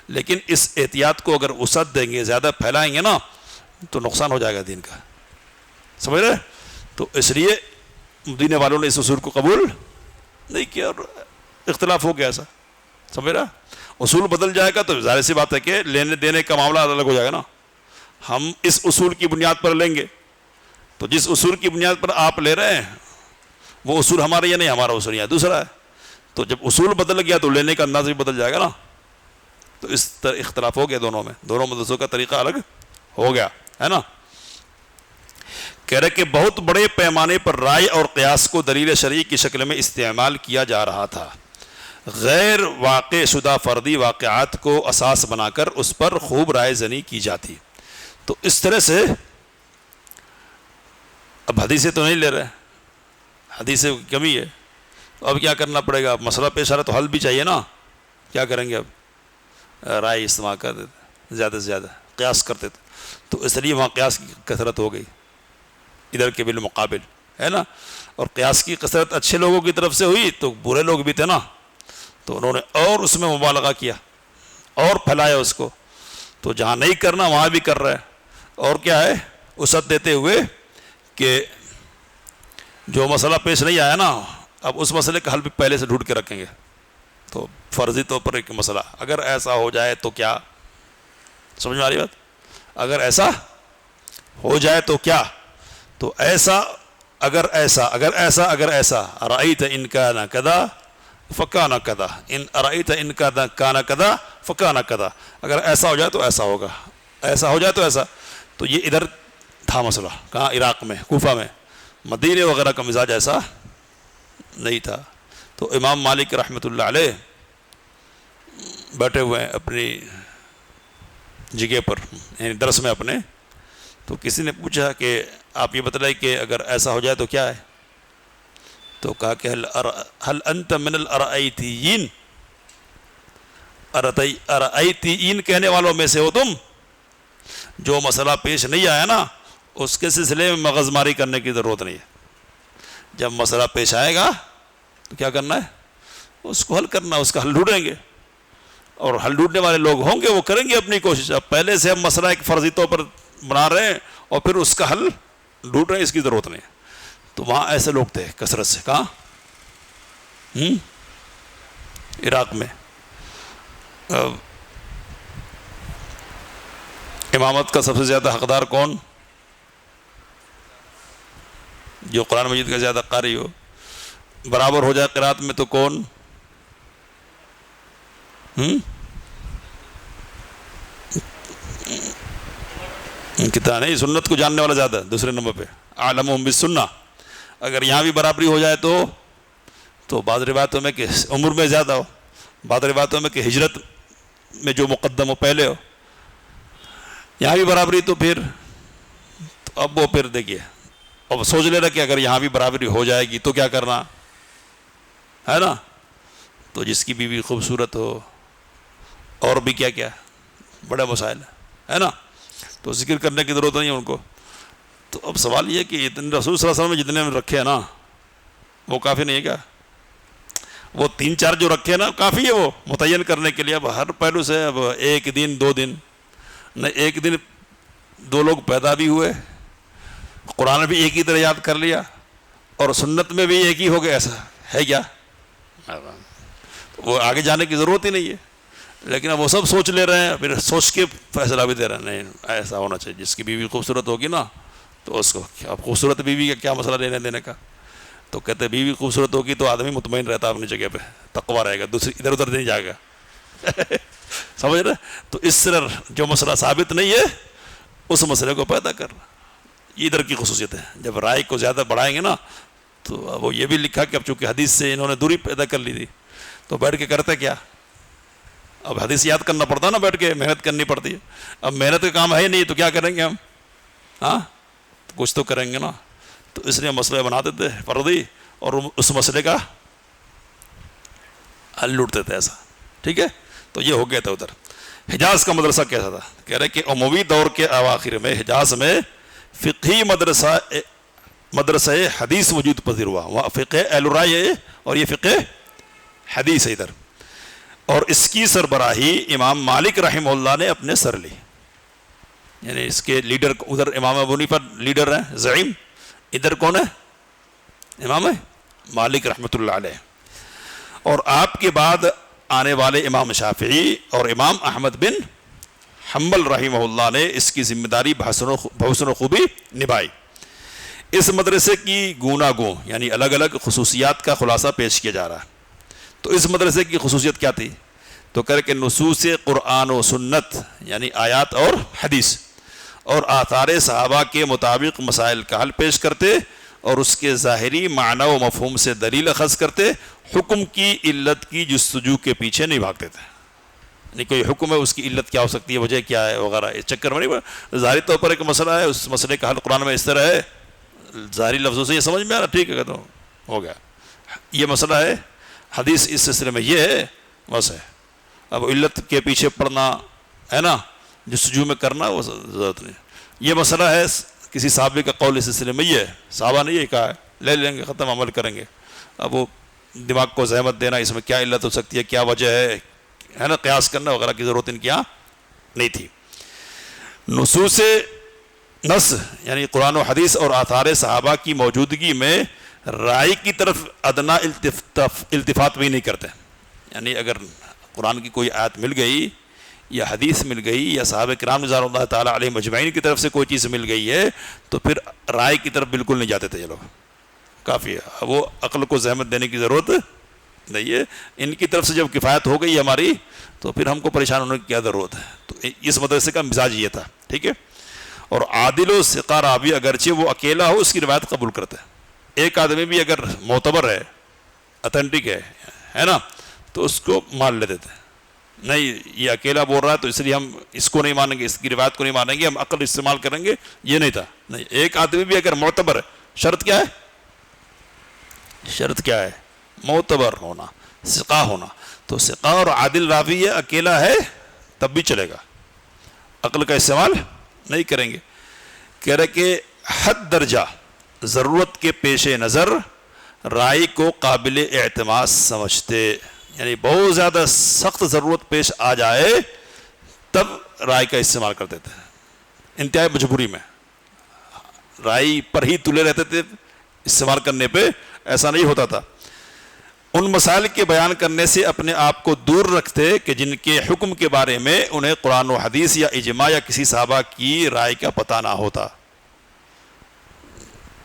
لیکن اس احتیاط کو اگر وسعت دیں گے، زیادہ پھیلائیں گے نا تو نقصان ہو جائے گا دین کا، سمجھ رہے؟ تو اس لیے مدینے والوں نے اس اصول کو قبول نہیں کیا اور اختلاف ہو گیا ایسا، سمجھ رہا؟ اصول بدل جائے گا تو ظاہر سی بات ہے کہ لینے دینے کا معاملہ الگ ہو جائے گا نا. ہم اس اصول کی بنیاد پر لیں گے تو جس اصول کی بنیاد پر آپ لے رہے ہیں وہ اصول ہمارا یا نہیں, ہمارا اصول یا دوسرا ہے. تو جب اصول بدل گیا تو لینے کا انداز بھی بدل جائے گا نا. تو اس طرح اختلاف ہو گیا دونوں میں, دونوں مدرسوں کا طریقہ الگ ہو گیا ہے نا. کہہ رہے کہ بہت بڑے پیمانے پر رائے اور قیاس کو دلیل شرعی کی شکل میں استعمال کیا جا رہا تھا, غیر واقع شدہ فردی واقعات کو اساس بنا کر اس پر خوب رائے زنی کی جاتی. تو اس طرح سے اب حدیثیں تو نہیں لے رہے, حدیثیں کی کمی ہے, اب کیا کرنا پڑے گا؟ اب مسئلہ پیش آ رہا تو حل بھی چاہیے نا. کیا کریں گے؟ اب رائے استعمال کر دیتے, زیادہ سے زیادہ قیاس کرتے تھے, تو اس لیے وہاں قیاس کی کثرت ہو گئی ادھر کے بالمقابل ہے نا. اور قیاس کی کثرت اچھے لوگوں کی طرف سے ہوئی تو برے لوگ بھی تھے نا, تو انہوں نے اور اس میں مبالغہ کیا اور پھیلایا اس کو. تو جہاں نہیں کرنا وہاں بھی کر رہا ہے. اور کیا ہے؟ وسعت دیتے ہوئے کہ جو مسئلہ پیش نہیں آیا نا, اب اس مسئلے کا حل بھی پہلے سے ڈھونڈ کے رکھیں گے. تو فرضی طور پر ایک مسئلہ اگر ایسا ہو جائے تو کیا, سمجھ میں آ رہی بات؟ اگر ایسا ہو جائے تو کیا, تو ایسا اگر ایسا اگر ایسا اگر ایسا ارأیت ان کان کذا فکان کذا ان ارأیت ان کان کذا فکان کذا, اگر ایسا ہو جائے تو ایسا ہوگا, ایسا ہو جائے تو ایسا. تو یہ ادھر تھا مسئلہ, کہاں؟ عراق میں, کوفہ میں. مدینے وغیرہ کا مزاج ایسا نہیں تھا. تو امام مالک رحمۃ اللہ علیہ بیٹھے ہوئے ہیں اپنی جگہ پر, یعنی درس میں اپنے, تو کسی نے پوچھا کہ آپ یہ بتلائیں کہ اگر ایسا ہو جائے تو کیا ہے؟ تو کہا کہ حل انت من الارائیتیین, ارائیتیین کہنے والوں میں سے ہو تم. جو مسئلہ پیش نہیں آیا نا اس کے سلسلے میں مغز ماری کرنے کی ضرورت نہیں ہے. جب مسئلہ پیش آئے گا تو کیا کرنا ہے؟ اس کو حل کرنا, اس کا حل ڈھونڈیں گے, اور حل ڈھونڈنے والے لوگ ہوں گے وہ کریں گے اپنی کوشش. اب پہلے سے ہم مسئلہ ایک فرضی طور پر بنا رہے ہیں اور پھر اس کا حل ڈھونڈ رہے ہیں, اس کی ضرورت نہیں. تو وہاں ایسے لوگ تھے کثرت سے. کہاں؟ عراق میں. امامت کا سب سے زیادہ حقدار کون؟ جو قرآن مجید کا زیادہ قاری ہو. برابر ہو جائے قرات میں تو کون؟ کتنا نہیں, سنت کو جاننے والا زیادہ دوسرے نمبر پہ, عالمہم بالسنہ. اگر یہاں بھی برابری ہو جائے تو بعض روایتوں میں کہ عمر میں زیادہ ہو, بعض روایتوں میں کہ ہجرت میں جو مقدم ہو پہلے ہو, یہاں بھی برابری تو پھر تو اب وہ پھر دیکھیے اب سوچ لے رہا کہ اگر یہاں بھی برابری ہو جائے گی تو کیا کرنا ہے نا. تو جس کی بیوی خوبصورت ہو اور بھی کیا کیا بڑے مسائل ہے نا, تو ذکر کرنے کی ضرورت نہیں ہے ان کو. تو اب سوال یہ کہ اتنے رسول صلی اللہ علیہ وسلم جتنے میں رکھے ہیں نا وہ کافی نہیں ہے کیا؟ وہ 3-4 جو رکھے ہیں نا کافی ہے وہ متعین کرنے کے لیے. اب ہر پہلو سے اب ایک دن 2 دن نہ, ایک دن 2 لوگ پیدا بھی ہوئے, قرآن بھی ایک ہی طرح یاد کر لیا, اور سنت میں بھی ایک ہی ہو گیا, ایسا ہے کیا؟ وہ آگے جانے کی ضرورت ہی نہیں ہے. لیکن اب وہ سب سوچ لے رہے ہیں, پھر سوچ کے فیصلہ بھی دے رہے ہیں نہیں ایسا ہونا چاہیے. جس کی بیوی خوبصورت ہوگی نا تو اس کو اب خوبصورت بیوی کا کیا مسئلہ لینے دینے کا. تو کہتے بیوی خوبصورت ہوگی تو آدمی مطمئن رہتا اپنی جگہ پہ, تقویٰ رہے گا, دوسری ادھر ادھر نہیں جائے گا. سمجھ رہے؟ تو اس طرح جو مسئلہ ثابت نہیں ہے اس مسئلے کو پیدا کرنا, یہ ادھر کی خصوصیت ہے. جب رائے کو زیادہ بڑھائیں گے نا تو وہ یہ بھی لکھا کہ اب چونکہ حدیث سے انہوں نے دوری پیدا کر لی تھی تو بیٹھ کے کرتے کیا؟ اب حدیث یاد کرنا پڑتا نا, بیٹھ کے محنت کرنی پڑتی ہے. اب محنت کا کام ہے نہیں تو کیا کریں گے ہم؟ ہاں کچھ تو کریں گے نا. تو اس لیے مسئلے بنا دیتے فرضی اور اس مسئلے کا حل لوٹتے تھے ایسا. ٹھیک ہے, تو یہ ہو گیا تھا ادھر. حجاز کا مدرسہ کیسا تھا؟ کہہ رہے کہ اموی دور کے اواخر میں حجاز میں فقہی مدرسہ حدیث وجود پذیر ہوا. وہاں فقہ اہل رائے اور یہ فقہ حدیث ہے ادھر. اور اس کی سربراہی امام مالک رحمہ اللہ نے اپنے سر لی, یعنی اس کے لیڈر ادھر امام ابو حنیفہ لیڈر ہیں زعیم, ادھر کون ہے؟ امام مالک رحمۃ اللہ علیہ. اور آپ کے بعد آنے والے امام شافعی اور امام احمد بن حنبل رحمہ اللہ نے اس کی ذمہ داری بحسن و خوبی نبھائی۔ اس مدرسے کی گوناگوں یعنی الگ الگ خصوصیات کا خلاصہ پیش کیا جا رہا ہے۔ تو اس مدرسے کی خصوصیت کیا تھی؟ تو کہہ کہ نصوص قرآن و سنت یعنی آیات اور حدیث اور آثار صحابہ کے مطابق مسائل کا حل پیش کرتے اور اس کے ظاہری معنی و مفہوم سے دلیل اخذ کرتے، حکم کی علت کی جستجو کے پیچھے نہیں بھاگتے تھے۔ یعنی کوئی حکم ہے، اس کی علت کیا ہو سکتی ہے، وجہ کیا ہے وغیرہ، اس چکر میں نہیں۔ ظاہری طور پر ایک مسئلہ ہے، اس مسئلے کا حل قرآن میں اس طرح ہے، ظاہری لفظوں سے یہ سمجھ میں آ رہا، ٹھیک ہے تو ہو گیا۔ یہ مسئلہ ہے، حدیث اس سلسلے میں یہ ہے، بس ہے۔ اب علت کے پیچھے پڑنا ہے نا، جستجو میں کرنا وہ ضرورت نہیں۔ یہ مسئلہ ہے، کسی صحابی کا قول اس سلسلے میں یہ ہے، صحابہ نے یہ کہا ہے، لے لیں گے، ختم، عمل کریں گے۔ اب وہ دماغ کو زحمت دینا، اس میں کیا علت ہو سکتی ہے، کیا وجہ ہے نا، قیاس کرنا وغیرہ کی ضرورت ان کی یہاں نہیں تھی۔ نصوص نص یعنی قرآن و حدیث اور آثار صحابہ کی موجودگی میں رائے کی طرف ادنا التفات بھی نہیں کرتے۔ یعنی اگر قرآن کی کوئی آیت مل گئی یا حدیث مل گئی یا صحابہ کرام رضوان اللہ تعالیٰ علیہ مجمعین کی طرف سے کوئی چیز مل گئی ہے تو پھر رائے کی طرف بالکل نہیں جاتے تھے یہ لوگ، کافی ہے، وہ عقل کو زحمت دینے کی ضرورت نہیں ہے۔ ان کی طرف سے جب کفایت ہو گئی ہماری تو پھر ہم کو پریشان ہونے کی کیا ضرورت ہے۔ تو اس مدرسے کا مزاج یہ تھا، ٹھیک ہے۔ اور عادل و ثقہ راوی اگرچہ وہ اکیلا ہو اس کی روایت قبول کرتا ہے۔ ایک آدمی بھی اگر معتبر ہے، اتھینٹک ہے نا، تو اس کو مان لیتے تھے، نہیں یہ اکیلا بول رہا ہے تو اس لیے ہم اس کو نہیں مانیں گے، اس کی روایت کو نہیں مانیں گے، ہم عقل استعمال کریں گے، یہ نہیں تھا۔ نہیں، ایک آدمی بھی اگر معتبر ہے، شرط کیا ہے؟ شرط کیا ہے؟ معتبر ہونا، ثقہ ہونا۔ تو ثقہ اور عادل راوی ہے، اکیلا ہے تب بھی چلے گا، عقل کا استعمال نہیں کریں گے۔ کہہ رہے کہ حد درجہ ضرورت کے پیش نظر رائے کو قابل اعتماد سمجھتے، یعنی بہت زیادہ سخت ضرورت پیش آ جائے تب رائے کا استعمال کرتے تھے، انتہائی مجبوری میں رائے پر ہی تلے رہتے تھے، استعمال کرنے پہ ایسا نہیں ہوتا تھا۔ ان مسائل کے بیان کرنے سے اپنے آپ کو دور رکھتے کہ جن کے حکم کے بارے میں انہیں قرآن و حدیث یا اجماع یا کسی صحابہ کی رائے کا پتہ نہ ہوتا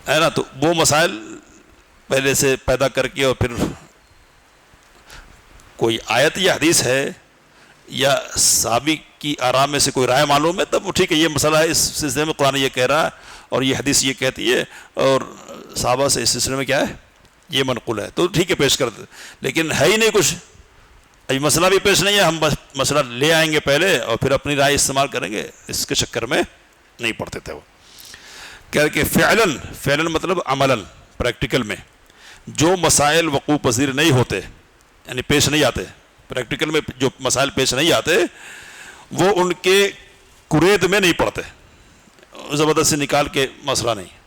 ہے نا۔ تو وہ مسائل پہلے سے پیدا کر کے اور پھر کوئی آیت یا حدیث ہے یا صحابی کی آراء میں سے کوئی رائے معلوم ہے تب وہ ٹھیک ہے، یہ مسئلہ ہے، اس سلسلے میں قرآن یہ کہہ رہا ہے اور یہ حدیث یہ کہتی ہے اور صحابہ سے اس سلسلے میں کیا ہے، یہ منقول ہے، تو ٹھیک ہے پیش کر دیں۔ لیکن ہے ہی نہیں کچھ، ابھی مسئلہ بھی پیش نہیں ہے، ہم بس مسئلہ لے آئیں گے پہلے اور پھر اپنی رائے استعمال کریں گے، اس کے چکر میں نہیں پڑتے تھے وہ۔ کہہ کہ فعلاً مطلب عملاً، پریکٹیکل میں جو مسائل وقوع پذیر نہیں ہوتے یعنی پیش نہیں آتے، پریکٹیکل میں جو مسائل پیش نہیں آتے وہ ان کے کرید میں نہیں پڑتے، زبردستی نکال کے مسئلہ نہیں،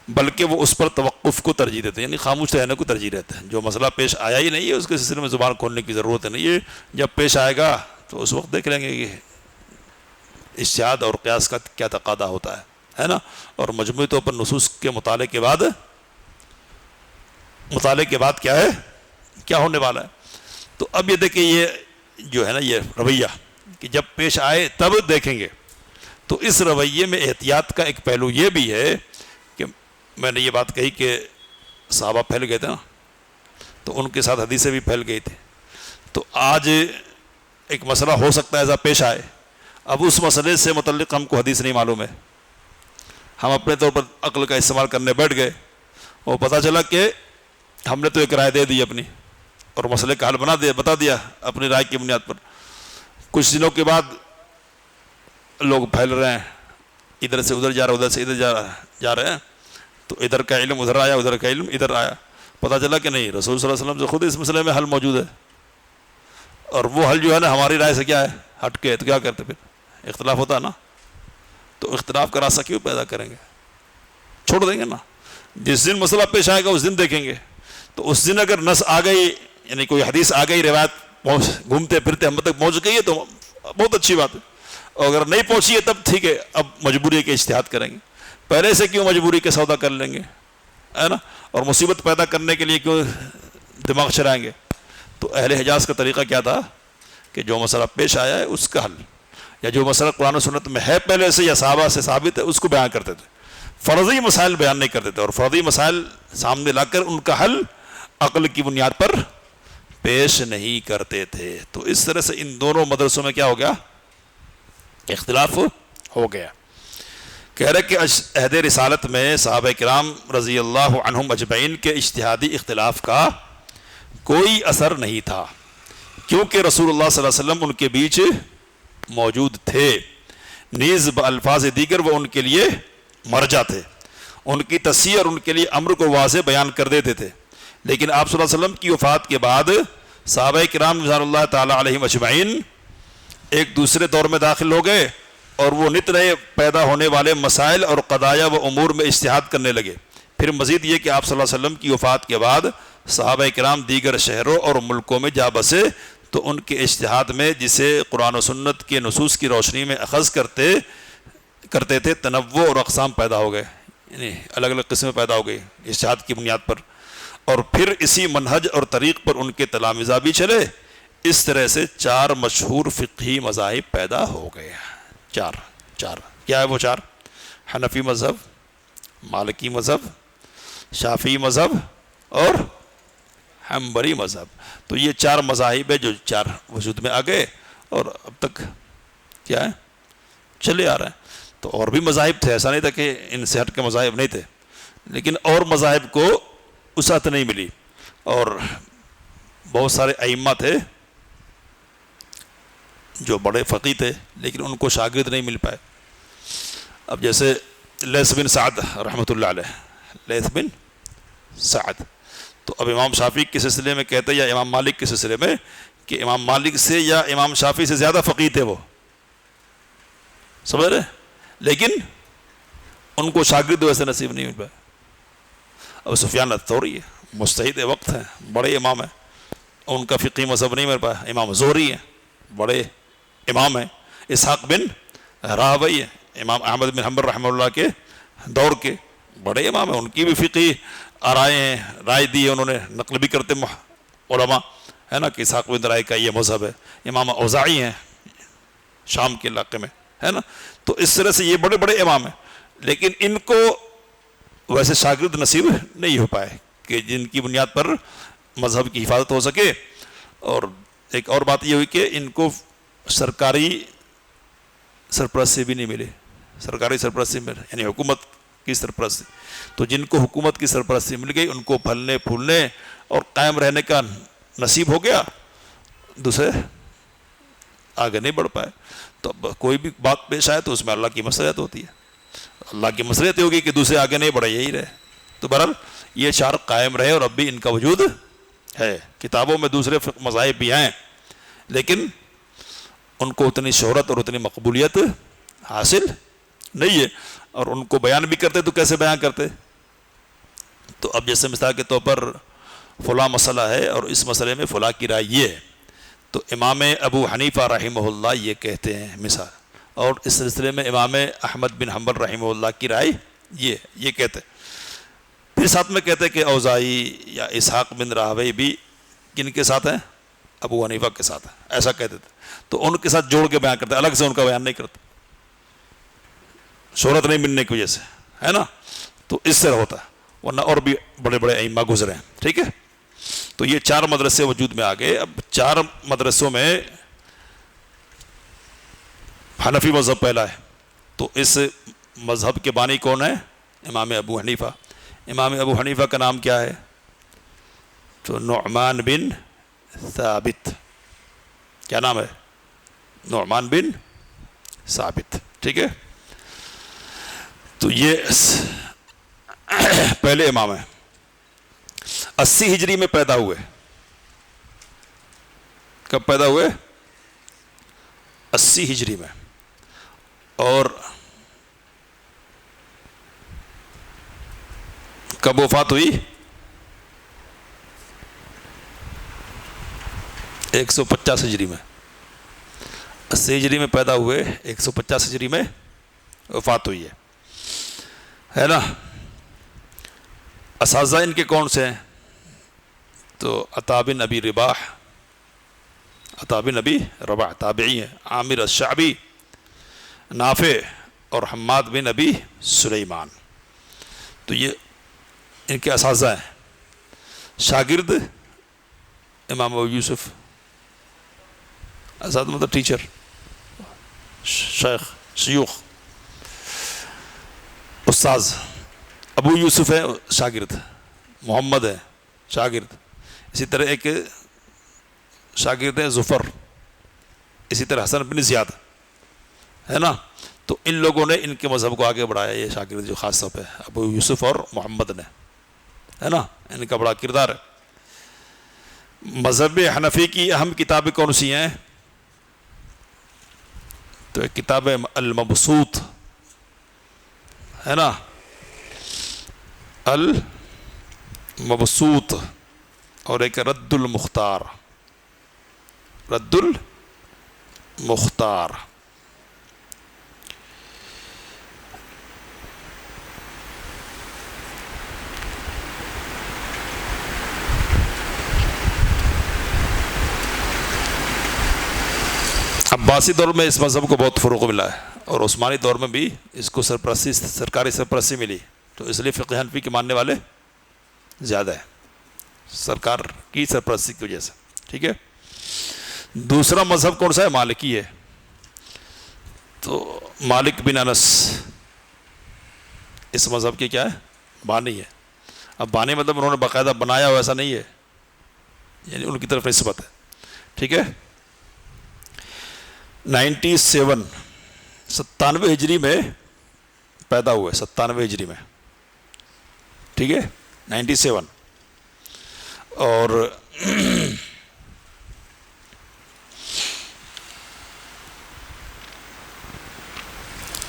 بلکہ وہ اس پر توقف کو ترجیح دیتے ہیں، یعنی خاموش رہنے کو ترجیح دیتے ہیں۔ جو مسئلہ پیش آیا ہی نہیں ہے اس کے سلسلے میں زبان کھولنے کی ضرورت نہیں ہے، جب پیش آئے گا تو اس وقت دیکھ لیں گے کہ اجتہاد اور قیاس کا کیا تقاضا ہوتا ہے نا۔ اور مجموعی طور پر نصوص کے مطالعے کے بعد کیا ہے، کیا ہونے والا ہے۔ تو اب یہ دیکھیں، یہ جو ہے نا یہ رویہ کہ جب پیش آئے تب دیکھیں گے، تو اس رویے میں احتیاط کا ایک پہلو یہ بھی ہے کہ میں نے یہ بات کہی کہ صحابہ پھیل گئے تھے نا، تو ان کے ساتھ حدیثیں بھی پھیل گئی تھی۔ تو آج ایک مسئلہ ہو سکتا ہے ایسا پیش آئے، اب اس مسئلے سے متعلق ہم کو حدیث نہیں معلوم ہے، ہم اپنے طور پر عقل کا استعمال کرنے بیٹھ گئے اور پتہ چلا کہ ہم نے تو ایک رائے دے دی اپنی اور مسئلے کا حل بتا دیا اپنی رائے کی بنیاد پر۔ کچھ دنوں کے بعد لوگ پھیل رہے ہیں، ادھر سے ادھر جا رہے ہیں، ادھر سے ادھر جا رہے ہیں، تو ادھر کا علم ادھر آیا، ادھر کا علم ادھر آیا، پتہ چلا کہ نہیں، رسول صلی اللہ علیہ وسلم سے خود اس مسئلے میں حل موجود ہے، اور وہ حل جو ہے نا ہماری رائے سے کیا ہے، ہٹ کے، تو کیا کرتے پھر اختلاف ہوتا ہے نا۔ تو اختلاف کا راستہ کیوں پیدا کریں گے، چھوڑ دیں گے نا، جس دن مسئلہ پیش آئے گا اس دن دیکھیں گے۔ تو اس دن اگر نص آ گئی، یعنی کوئی حدیث آ گئی، روایت گھومتے پھرتے ہم تک پہنچ گئی ہے تو بہت اچھی بات ہے، اور اگر نہیں پہنچی ہے تب ٹھیک ہے، اب مجبوری کے اجتہاد کریں گے، پہلے سے کیوں مجبوری کے سودا کر لیں گے، ہے نا، اور مصیبت پیدا کرنے کے لیے کیوں دماغ چرائیں گے۔ تو اہل حجاز کا طریقہ کیا تھا کہ جو مسئلہ پیش آیا ہے اس کا حل، یا جو مسئلہ قرآن و سنت میں ہے پہلے سے یا صحابہ سے ثابت ہے اس کو بیان کرتے تھے، فرضی مسائل بیان نہیں کرتے تھے، اور فرضی مسائل سامنے لا کر ان کا حل عقل کی بنیاد پر پیش نہیں کرتے تھے۔ تو اس طرح سے ان دونوں مدرسوں میں کیا ہو گیا؟ اختلاف ہو گیا۔ کہہ رہے کہ عہد رسالت میں صحابہ کرام رضی اللہ عنہم اجمعین کے اجتہادی اختلاف کا کوئی اثر نہیں تھا، کیونکہ رسول اللہ صلی اللہ علیہ وسلم ان کے بیچ موجود تھے، نیز بالفاظ دیگر وہ ان کے لیے مرجع تھے، ان کی تصحیح اور ان کے لیے امر کو واضح بیان کر دیتے تھے۔ لیکن آپ صلی اللہ علیہ وسلم کی وفات کے بعد صحابہ کرام رضوان اللہ تعالی علیہم اجمعین ایک دوسرے دور میں داخل ہو گئے، اور وہ نت نئے پیدا ہونے والے مسائل اور قضایا و امور میں اجتہاد کرنے لگے۔ پھر مزید یہ کہ آپ صلی اللہ علیہ وسلم کی وفات کے بعد صحابہ کرام دیگر شہروں اور ملکوں میں جا بسے، تو ان کے اجتہاد میں جسے قرآن و سنت کے نصوص کی روشنی میں اخذ کرتے تھے، تنوع اور اقسام پیدا ہو گئے، یعنی الگ الگ قسمیں پیدا ہو گئی اجتہاد کی بنیاد پر، اور پھر اسی منہج اور طریق پر ان کے تلامذہ بھی چلے۔ اس طرح سے 4 مشہور فقہی مذاہب پیدا ہو گئے۔ چار کیا ہے وہ 4؟ حنفی مذہب، مالکی مذہب، شافعی مذہب اور حنبلی مذہب۔ تو یہ 4 مذاہب ہے جو 4 وجود میں آ گئے، اور اب تک کیا ہے؟ چلے آ رہے ہیں۔ تو اور بھی مذاہب تھے، ایسا نہیں تھا کہ ان سے ہٹ کے مذاہب نہیں تھے، لیکن اور مذاہب کو وسعت نہیں ملی، اور بہت سارے ائمہ تھے جو بڑے فقیہ تھے لیکن ان کو شاگرد نہیں مل پائے۔ اب جیسے لیث بن سعد رحمۃ اللہ علیہ، لیث بن سعد، تو اب امام شافعی کے سلسلے میں کہتے ہیں یا امام مالک کے سلسلے میں کہ امام مالک سے یا امام شافعی سے زیادہ فقیہ تھے وہ، سمجھ رہے؟ لیکن ان کو شاگرد ویسے نصیب نہیں مل پائے۔ اب سفیان الثوری ہے، مجتہد وقت ہیں، بڑے امام ہیں، ان کا فقہی مذہب نہیں مل پایا۔ امام زہری ہیں، بڑے امام ہیں۔ اسحاق بن راہوی ہیں، امام احمد بن حنبل رحمہ اللہ کے دور کے بڑے امام ہیں، ان کی بھی فقہی آرائیں ہیں، رائے دی ہے انہوں نے، نقل بھی کرتے علماء ہے نا کہ اسحاق بن راہوی کا یہ مذہب ہے۔ امام اوزاعی ہیں شام کے علاقے میں، ہے نا۔ تو اس طرح سے یہ بڑے بڑے امام ہیں، لیکن ان کو ویسے شاگرد نصیب نہیں ہو پائے کہ جن کی بنیاد پر مذہب کی حفاظت ہو سکے۔ اور ایک اور بات یہ ہوئی کہ ان کو سرکاری سرپرستی بھی نہیں ملی، سرکاری سرپرستی مل یعنی حکومت کی سرپرستی۔ تو جن کو حکومت کی سرپرستی مل گئی ان کو پھلنے پھولنے اور قائم رہنے کا نصیب ہو گیا، دوسرے آگے نہیں بڑھ پائے۔ تو کوئی بھی بات پیش آئے تو اس میں اللہ کی مصلحت ہوتی ہے، اللہ کی مصلحت ہوگی کہ دوسرے آگے نہیں بڑھے، یہی رہے۔ تو بہرحال یہ 4 قائم رہے، اور اب بھی ان کا وجود ہے۔ کتابوں میں دوسرے مذاہب بھی ہیں، لیکن ان کو اتنی شہرت اور اتنی مقبولیت حاصل نہیں ہے، اور ان کو بیان بھی کرتے تو کیسے بیان کرتے؟ تو اب جیسے مثال کے طور پر فلاں مسئلہ ہے اور اس مسئلے میں فلاں کی رائے یہ ہے، تو امام ابو حنیفہ رحمہ اللہ یہ کہتے ہیں مثال، اور اس سلسلے میں امام احمد بن حنبل رحمہ اللہ کی رائے یہ کہتے ہیں۔ پھر ساتھ میں کہتے ہیں کہ اوزاعی یا اسحاق بن راہوی بھی کن کے ساتھ ہیں؟ ابو حنیفہ کے ساتھ ہیں، ایسا کہتے تھے۔ تو ان کے ساتھ جوڑ کے بیان کرتے، الگ سے ان کا بیان نہیں کرتے، شہرت نہیں ملنے کی وجہ سے، ہے نا۔ تو اس طرح ہوتا ہے، ورنہ اور بھی بڑے بڑے ائمہ گزرے ہیں، ٹھیک ہے۔ تو یہ 4 مدرسے وجود میں آ گئے۔ اب 4 مدرسوں میں حنفی مذہب پہلا ہے، تو اس مذہب کے بانی کون ہے؟ امام ابو حنیفہ۔ امام ابو حنیفہ کا نام کیا ہے؟ تو نعمان بن ثابت۔ کیا نام ہے؟ نعمان بن ثابت، ٹھیک ہے۔ تو یہ پہلے امام ہیں، 80 ہجری میں پیدا ہوئے۔ کب پیدا ہوئے؟ 80 ہجری میں، اور کب وفات ہوئی؟ 150 ہجری میں۔ 80 ہجری میں پیدا ہوئے، 150 ہجری میں وفات ہوئی ہے نا۔ اساتذہ ان کے کون سے ہیں؟ تو عطا بن ابی رباح عطا بن ابی رباح تابعی ہیں، عامر الشعبی، نافع اور حماد بن ابی سلیمان، تو یہ ان کے اساتذہ ہیں۔ شاگرد امام ابو یوسف، اساتذہ مطلب ٹیچر، شیوخ، استاذ۔ ابو یوسف ہے شاگرد، محمد ہے شاگرد، اسی طرح ایک شاگرد ہے ظفر، اسی طرح حسن بن زیاد ہے نا۔ تو ان لوگوں نے ان کے مذہب کو آگے بڑھایا، یہ شاگرد جو خاص طور پہ ابو یوسف اور محمد نے، ہے نا، ان کا بڑا کردار ہے۔ مذہب حنفی کی اہم کتابیں کون سی ہیں؟ تو ایک کتاب ہے المبسوط، ہے نا، المبسوط، اور ایک رد المختار، رد المختار۔ عباسی دور میں اس مذہب کو بہت فروغ ملا ہے، اور عثمانی دور میں بھی اس کو سرپرستی، سرکاری سرپرستی ملی، تو اس لیے فقہ حنفی کے ماننے والے زیادہ ہیں سرکار کی سرپرستی کی وجہ سے، ٹھیک ہے۔ دوسرا مذہب کون سا ہے؟ مالکی ہے۔ تو مالک بن انس اس مذہب کے کیا ہے؟ بانی ہے۔ اب بانی مطلب انہوں نے باقاعدہ بنایا ہو ایسا نہیں ہے، یعنی ان کی طرف نسبت ہے، ٹھیک ہے۔ 97 ہجری میں پیدا ہوئے، 97 ہجری میں، ٹھیک ہے، 97، اور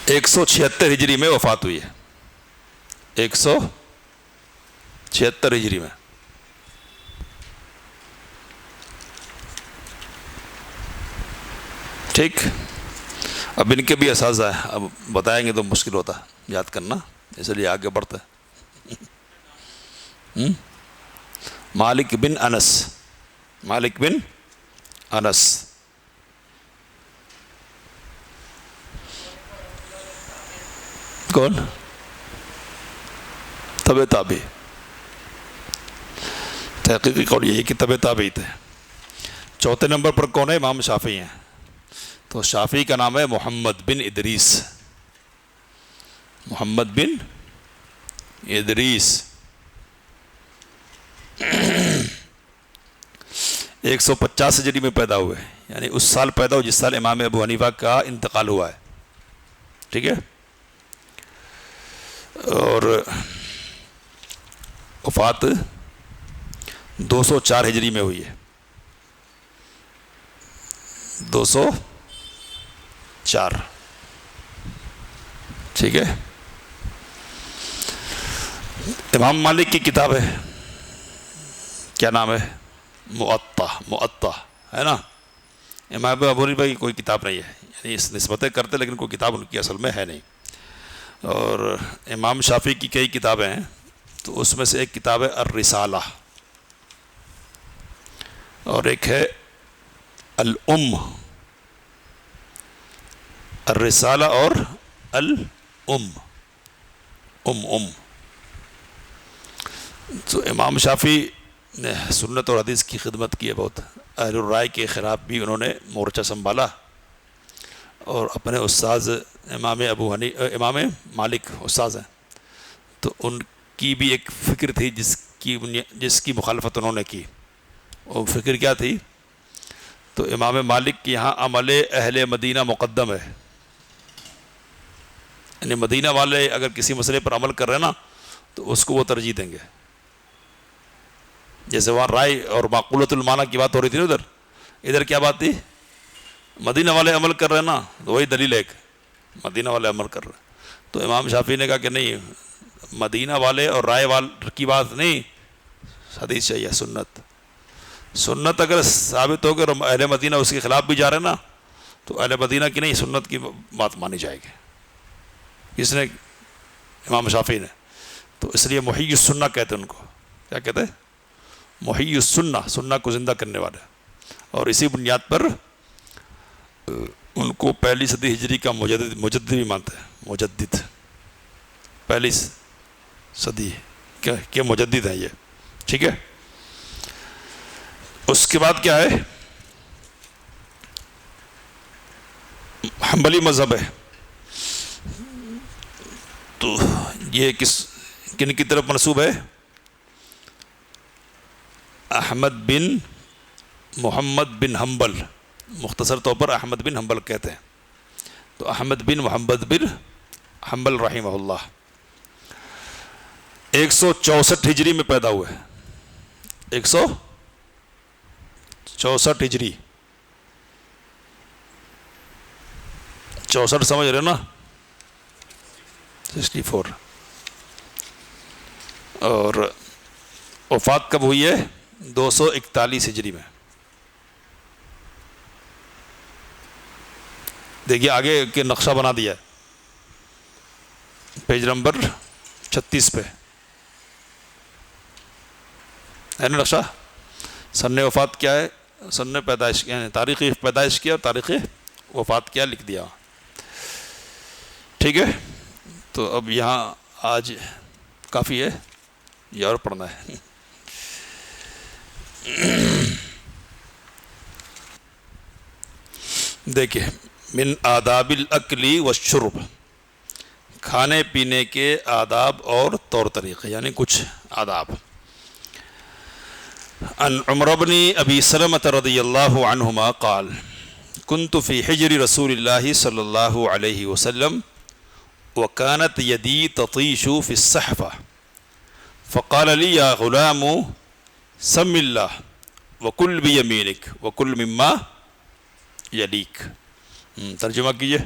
176 ہجری میں وفات ہوئی ہے، 176 ہجری میں۔ ٹھیک، اب ان کے بھی اساتذہ ہیں، اب بتائیں گے تو مشکل ہوتا ہے یاد کرنا، اس لیے آگے بڑھتے ہیں۔ مالک بن انس، مالک بن انس، کون؟ تبع تابعی، تحقیقی قول یہی کہ تبع تابعی تھے۔ چوتھے نمبر پر کون ہے؟ امام شافعی ہیں۔ تو شافعی کا نام ہے محمد بن ادریس، محمد بن ادریس، 150 ہجری میں پیدا ہوئے، یعنی اس سال پیدا ہو جس سال امام ابو حنیفہ کا انتقال ہوا ہے، ٹھیک ہے۔ اور وفات 204 ہجری میں ہوئی ہے، 204، ٹھیک ہے۔ امام مالک کی کتاب ہے، کیا نام ہے؟ موطا ہے نا۔ امام ابو حنیفہ کی کوئی کتاب نہیں ہے، یعنی اس نسبتیں کرتے لیکن کوئی کتاب ان کی اصل میں ہے نہیں۔ اور امام شافعی کی کئی کتابیں ہیں، تو اس میں سے ایک کتاب ہے الرسالہ، اور ایک ہے الام، الرسالہ اور الام، تو امام شافعی نے سنت اور حدیث کی خدمت کی ہے بہت، اہل الرائے کے خلاف بھی انہوں نے مورچہ سنبھالا، اور اپنے استاذ امام مالک استاذ ہیں، تو ان کی بھی ایک فکر تھی جس کی مخالفت انہوں نے کی۔ وہ فکر کیا تھی؟ تو امام مالک کے یہاں عمل اہل مدینہ مقدم ہے، یعنی مدینہ والے اگر کسی مسئلے پر عمل کر رہے ہیں نا تو اس کو وہ ترجیح دیں گے۔ جیسے وہاں رائے اور معقولۃ المعنی کی بات ہو رہی تھی نا، ادھر کیا بات تھی؟ مدینہ والے عمل کر رہے ہیں نا، تو وہی دلیل ہے کہ مدینہ والے عمل کر رہے ہیں۔ تو امام شافعی نے کہا کہ نہیں، مدینہ والے اور رائے والے کی بات نہیں، حدیث چاہیے، سنت اگر ثابت ہو کہ اہل مدینہ اس کے خلاف بھی جا رہے ہیں نا، تو اہل مدینہ کی نہیں، سنت کی بات مانی جائے گی۔ کس نے؟ امام شافعی نے۔ تو اس لیے محی السنہ کہتے ہیں ان کو، کیا کہتے ہیں؟ محی السنہ، سنہ کو زندہ کرنے والے۔ اور اسی بنیاد پر ان کو پہلی صدی ہجری کا مجدد بھی مانتے ہیں، مجدد، پہلی صدی کے مجدد ہیں یہ، ٹھیک ہے۔ اس کے بعد کیا ہے، حنبلی مذہب ہے، تو یہ کن کی طرف منسوب ہے؟ احمد بن محمد بن حنبل، مختصر طور پر احمد بن حنبل کہتے ہیں۔ تو احمد بن محمد بن حنبل رحمہ اللہ 164 ہجری میں پیدا ہوئے، 164 ہجری، 64 سمجھ رہے نا، 64، اور وفات کب ہوئی ہے؟ 241 ہجری میں۔ دیکھیے آگے کے نقشہ بنا دیا ہے پیج نمبر 36 پہ ہے نا نقشہ۔ سن وفات کیا ہے، سن پیدائش کیا ہے، تاریخ پیدائش کیا اور تاریخ وفات کیا لکھ دیا، ٹھیک ہے۔ تو اب یہاں آج کافی ہے، یہ اور پڑھنا ہے۔ دیکھیں، من آداب الاکل والشرب، کھانے پینے کے آداب اور طور طریقے، یعنی کچھ آداب۔ عن عمر بن ابی سلمۃ رضی اللہ عنہما قال كنت في حجر رسول الله صلی اللہ علیہ وسلم وكانت يدي تطيش في الصحفة فقال لي يا غلام سم الله وكل بيمينك وكل مما يليك۔ ترجمہ کیجئے۔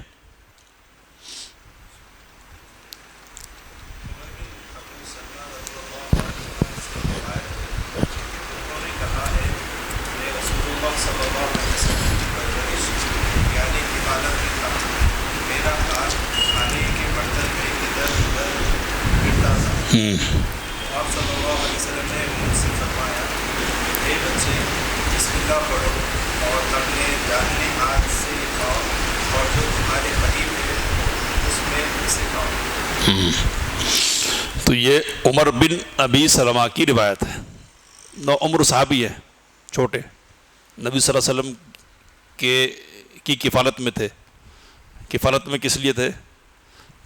آپ صلی اللہ علیہ وسلم نے مجھ سے فرمایا، اے بچے بسم اللہ پڑھو اور اپنے داہنے ہاتھ سے کھاؤ اور جو تمہارے قریب ہے اس میں اسے کھاؤ۔ تو یہ عمر بن ابی سلمہ کی روایت ہے، نو عمر صحابی ہے، چھوٹے، نبی صلی اللہ علیہ وسلم کی کفالت میں تھے۔ کفالت میں کس لیے تھے؟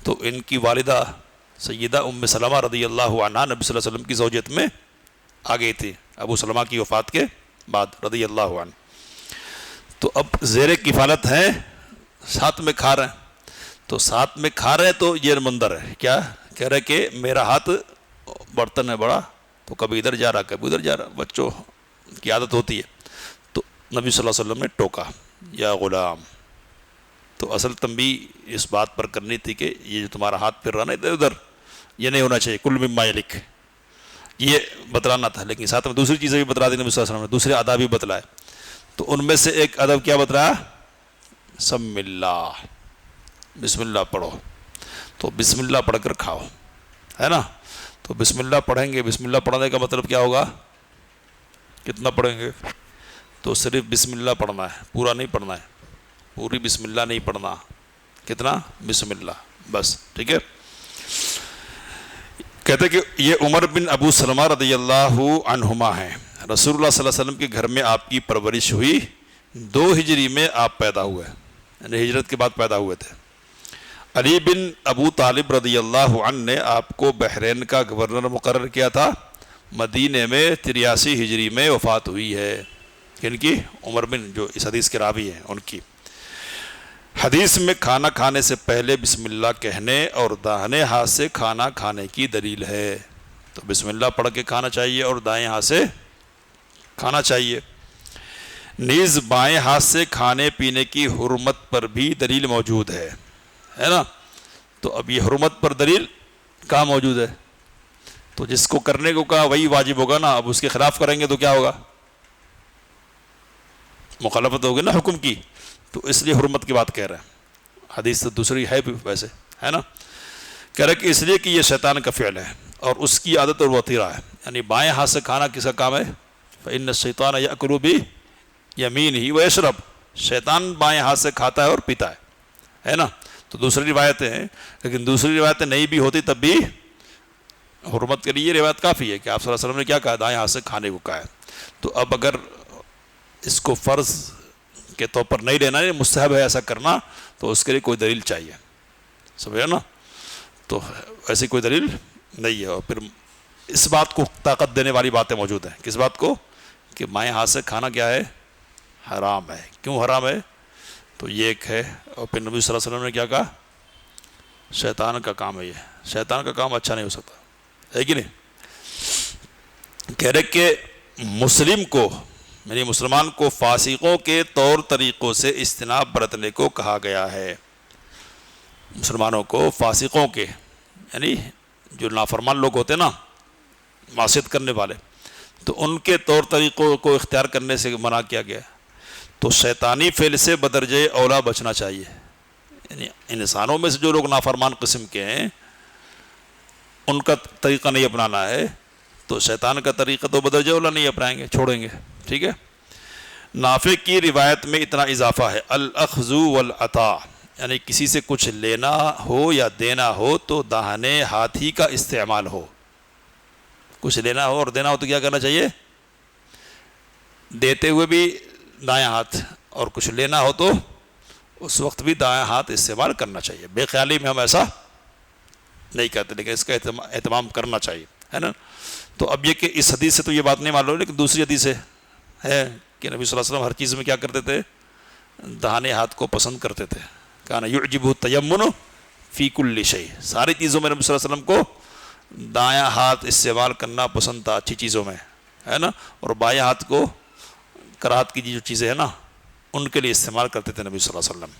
تو ان کی والدہ سیدہ ام سلمہ رضی اللہ عنہا نبی صلی اللہ علیہ وسلم کی زوجیت میں آ گئی تھی ابو سلمہ کی وفات کے بعد رضی اللہ عنہ۔ تو اب زیر کفالت ہیں، ساتھ میں کھا رہے ہیں، تو ساتھ میں کھا رہے ہیں تو یہ منظر ہے، کیا کہہ رہے کہ میرا ہاتھ برتن ہے بڑا، تو کبھی ادھر جا رہا کبھی ادھر جا رہا، بچوں کی عادت ہوتی ہے۔ تو نبی صلی اللہ علیہ وسلم نے ٹوکا، یا غلام۔ تو اصل تنبیہ اس بات پر کرنی تھی کہ یہ جو تمہارا ہاتھ پھر رہا نا ادھر ادھر، یہ نہیں ہونا چاہیے، کل مما یلک، یہ بتلانا تھا۔ لیکن ساتھ میں دوسری چیزیں بھی بتلا دی نبی صلی اللہ علیہ وسلم نے، دوسرے آداب بھی بتلائے۔ تو ان میں سے ایک ادب کیا بتلایا؟ سم اللہ، بسم اللہ پڑھو۔ تو بسم اللہ پڑھ کر کھاؤ، ہے نا۔ تو بسم اللہ پڑھیں گے، بسم اللہ پڑھنے کا مطلب کیا ہوگا؟ کتنا پڑھیں گے؟ تو صرف بسم اللہ پڑھنا ہے، پورا نہیں پڑھنا ہے، پوری بسم اللہ نہیں پڑھنا، کتنا؟ بسم اللہ بس، ٹھیک ہے۔ کہتے کہ یہ عمر بن ابو سلمہ رضی اللہ عنہما ہیں، رسول اللہ صلی اللہ علیہ وسلم کے گھر میں آپ کی پرورش ہوئی، 2 ہجری میں آپ پیدا ہوئے، یعنی ہجرت کے بعد پیدا ہوئے تھے۔ علی بن ابو طالب رضی اللہ عنہ نے آپ کو بحرین کا گورنر مقرر کیا تھا، مدینے میں 83 ہجری میں وفات ہوئی ہے۔ ان کی عمر بن، جو اس حدیث کے راوی ہیں، ان کی حدیث میں کھانا کھانے سے پہلے بسم اللہ کہنے اور داہنے ہاتھ سے کھانا کھانے کی دلیل ہے۔ تو بسم اللہ پڑھ کے کھانا چاہیے اور دائیں ہاتھ سے کھانا چاہیے۔ نیز بائیں ہاتھ سے کھانے پینے کی حرمت پر بھی دلیل موجود ہے نا۔ تو اب یہ حرمت پر دلیل کہاں موجود ہے؟ تو جس کو کرنے کو کہا وہی واجب ہوگا نا، اب اس کے خلاف کریں گے تو کیا ہوگا؟ مخالفت ہوگی نا حکم کی۔ تو اس لیے حرمت کی بات کہہ رہے ہیں، حدیث تو دوسری ہے بھی ویسے، ہے نا۔ کہہ رہے کہ اس لیے کہ یہ شیطان کا فعل ہے اور اس کی عادت اور وطیرہ ہے، یعنی بائیں ہاتھ سے کھانا کس کا کام ہے؟ فإن الشیطان یأکل یمین ہی ویشرب، شیطان بائیں ہاتھ سے کھاتا ہے اور پیتا ہے نا. تو دوسری روایتیں ہیں، لیکن دوسری روایتیں نہیں بھی ہوتی تب بھی حرمت کے لیے یہ روایت کافی ہے کہ آپ صلی اللہ علیہ وسلم نے کیا کہا، دائیں ہاتھ سے کھانے کو کہا ہے. تو اب اگر اس کو فرض کے طور پر نہیں لینا ہے، مستحب ہے ایسا کرنا، تو اس کے لیے کوئی دلیل چاہیے، سمجھے نا. تو ایسی کوئی دلیل نہیں ہے. اور پھر اس بات کو طاقت دینے والی باتیں موجود ہیں. کس بات کو؟ کہ بائیں ہاتھ سے کھانا کیا ہے، حرام ہے. کیوں حرام ہے؟ تو یہ ایک ہے. اور پھر نبی صلی اللہ علیہ وسلم نے کیا کہا، شیطان کا کام ہے، یہ شیطان کا کام اچھا نہیں ہو سکتا ہے کہ نہیں. کہہ رہے کہ مسلم کو یعنی مسلمان کو فاسقوں کے طور طریقوں سے اجتناب برتنے کو کہا گیا ہے. مسلمانوں کو فاسقوں کے یعنی جو نافرمان لوگ ہوتے ہیں نا، معصیت کرنے والے، تو ان کے طور طریقوں کو اختیار کرنے سے منع کیا گیا. تو شیطانی فعل سے بدرجہ اولا بچنا چاہیے. یعنی انسانوں میں سے جو لوگ نافرمان قسم کے ہیں ان کا طریقہ نہیں اپنانا ہے، تو شیطان کا طریقہ تو بدرجہ اولا نہیں اپنائیں گے، چھوڑیں گے. ٹھیک ہے. نافع کی روایت میں اتنا اضافہ ہے، الاخذ والعطاء، یعنی کسی سے کچھ لینا ہو یا دینا ہو تو داہنے ہاتھ ہی کا استعمال ہو. کچھ لینا ہو اور دینا ہو تو کیا کرنا چاہیے، دیتے ہوئے بھی دائیں ہاتھ، اور کچھ لینا ہو تو اس وقت بھی دائیں ہاتھ استعمال کرنا چاہیے. بے خیالی میں ہم ایسا نہیں کرتے، لیکن اس کا اہتمام کرنا چاہیے، ہے نا. تو اب یہ کہ اس حدیث سے تو یہ بات نہیں معلوم، لیکن دوسری حدیث ہے کہ نبی صلی اللہ علیہ وسلم ہر چیز میں کیا کرتے تھے، داہنے ہاتھ کو پسند کرتے تھے. کانا یعجبہ التیمن فی کل شیء، ساری چیزوں میں نبی صلی اللہ علیہ وسلم کو دایاں ہاتھ استعمال کرنا پسند تھا، اچھی چیزوں میں، ہے نا. اور بائیں ہاتھ کو کراہت کی جو چیزیں ہیں نا ان کے لیے استعمال کرتے تھے نبی صلی اللہ علیہ وسلم.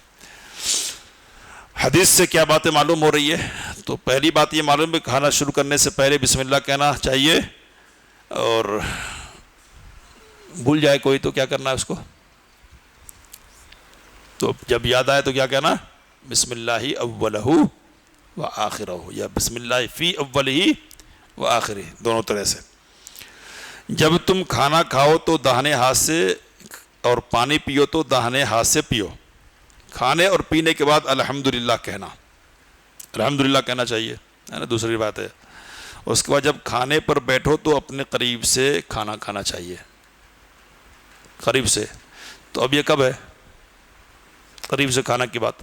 حدیث سے کیا باتیں معلوم ہو رہی ہے؟ تو پہلی بات یہ معلوم ہے کہ کھانا شروع کرنے سے پہلے بسم اللہ کہنا چاہیے، اور بھول جائے کوئی تو کیا کرنا ہے اس کو، تو جب یاد آئے تو کیا کہنا، بسم اللہ اولہ و آخرہ، یا بسم اللہ فی اولہ و آخرہ، دونوں طرح سے. جب تم کھانا کھاؤ تو داہنے ہاتھ سے، اور پانی پیو تو داہنے ہاتھ سے پیو. کھانے اور پینے کے بعد الحمدللہ کہنا، الحمدللہ کہنا چاہیے، ہے نا. دوسری بات ہے اس کے بعد جب کھانے پر بیٹھو تو اپنے قریب سے کھانا کھانا چاہیے، قریب سے. تو اب یہ کب ہے قریب سے کھانا کی بات؟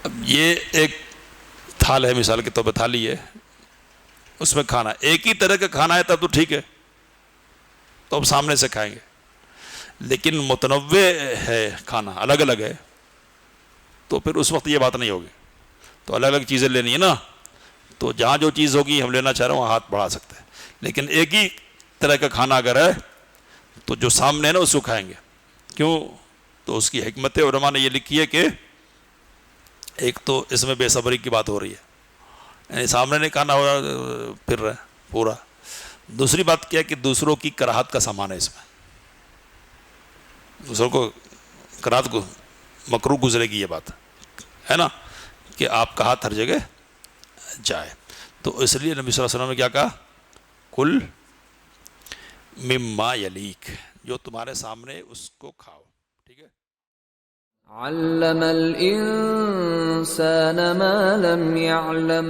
اب یہ ایک تھال ہے، مثال کے طور پہ تھالی ہے، اس میں کھانا ایک ہی طرح کا کھانا ہے تب تو ٹھیک ہے، تو اب سامنے سے کھائیں گے. لیکن متنوع ہے کھانا، الگ الگ ہے، تو پھر اس وقت یہ بات نہیں ہوگی. تو الگ الگ چیزیں لینی ہے نا، تو جہاں جو چیز ہوگی ہم لینا چاہ رہے ہیں وہاں ہاتھ بڑھا سکتے ہیں. لیکن ایک ہی طرح کا کھانا اگر ہے تو جو سامنے ہے نا اس کو کھائیں گے. کیوں؟ تو اس کی حکمت علماء نے یہ لکھی ہے کہ ایک تو اس میں بے صبری کی بات ہو رہی ہے، یعنی سامنے نہیں کھانا ہو رہا پھر رہا پورا. دوسری بات کیا ہے کہ دوسروں کی کراہت کا سامان ہے، اس میں دوسروں کو کراہت کو مکروہ گزرے گی، یہ بات ہے نا کہ آپ کا ہاتھ ہر جگہ جائے. تو اس لیے نبی صلی اللہ علیہ وسلم نے کیا کہا، کل مما یلیک، جو تمہارے سامنے اس کو کھاؤ. ٹھیک ہے. علم الانسان ما لم يعلم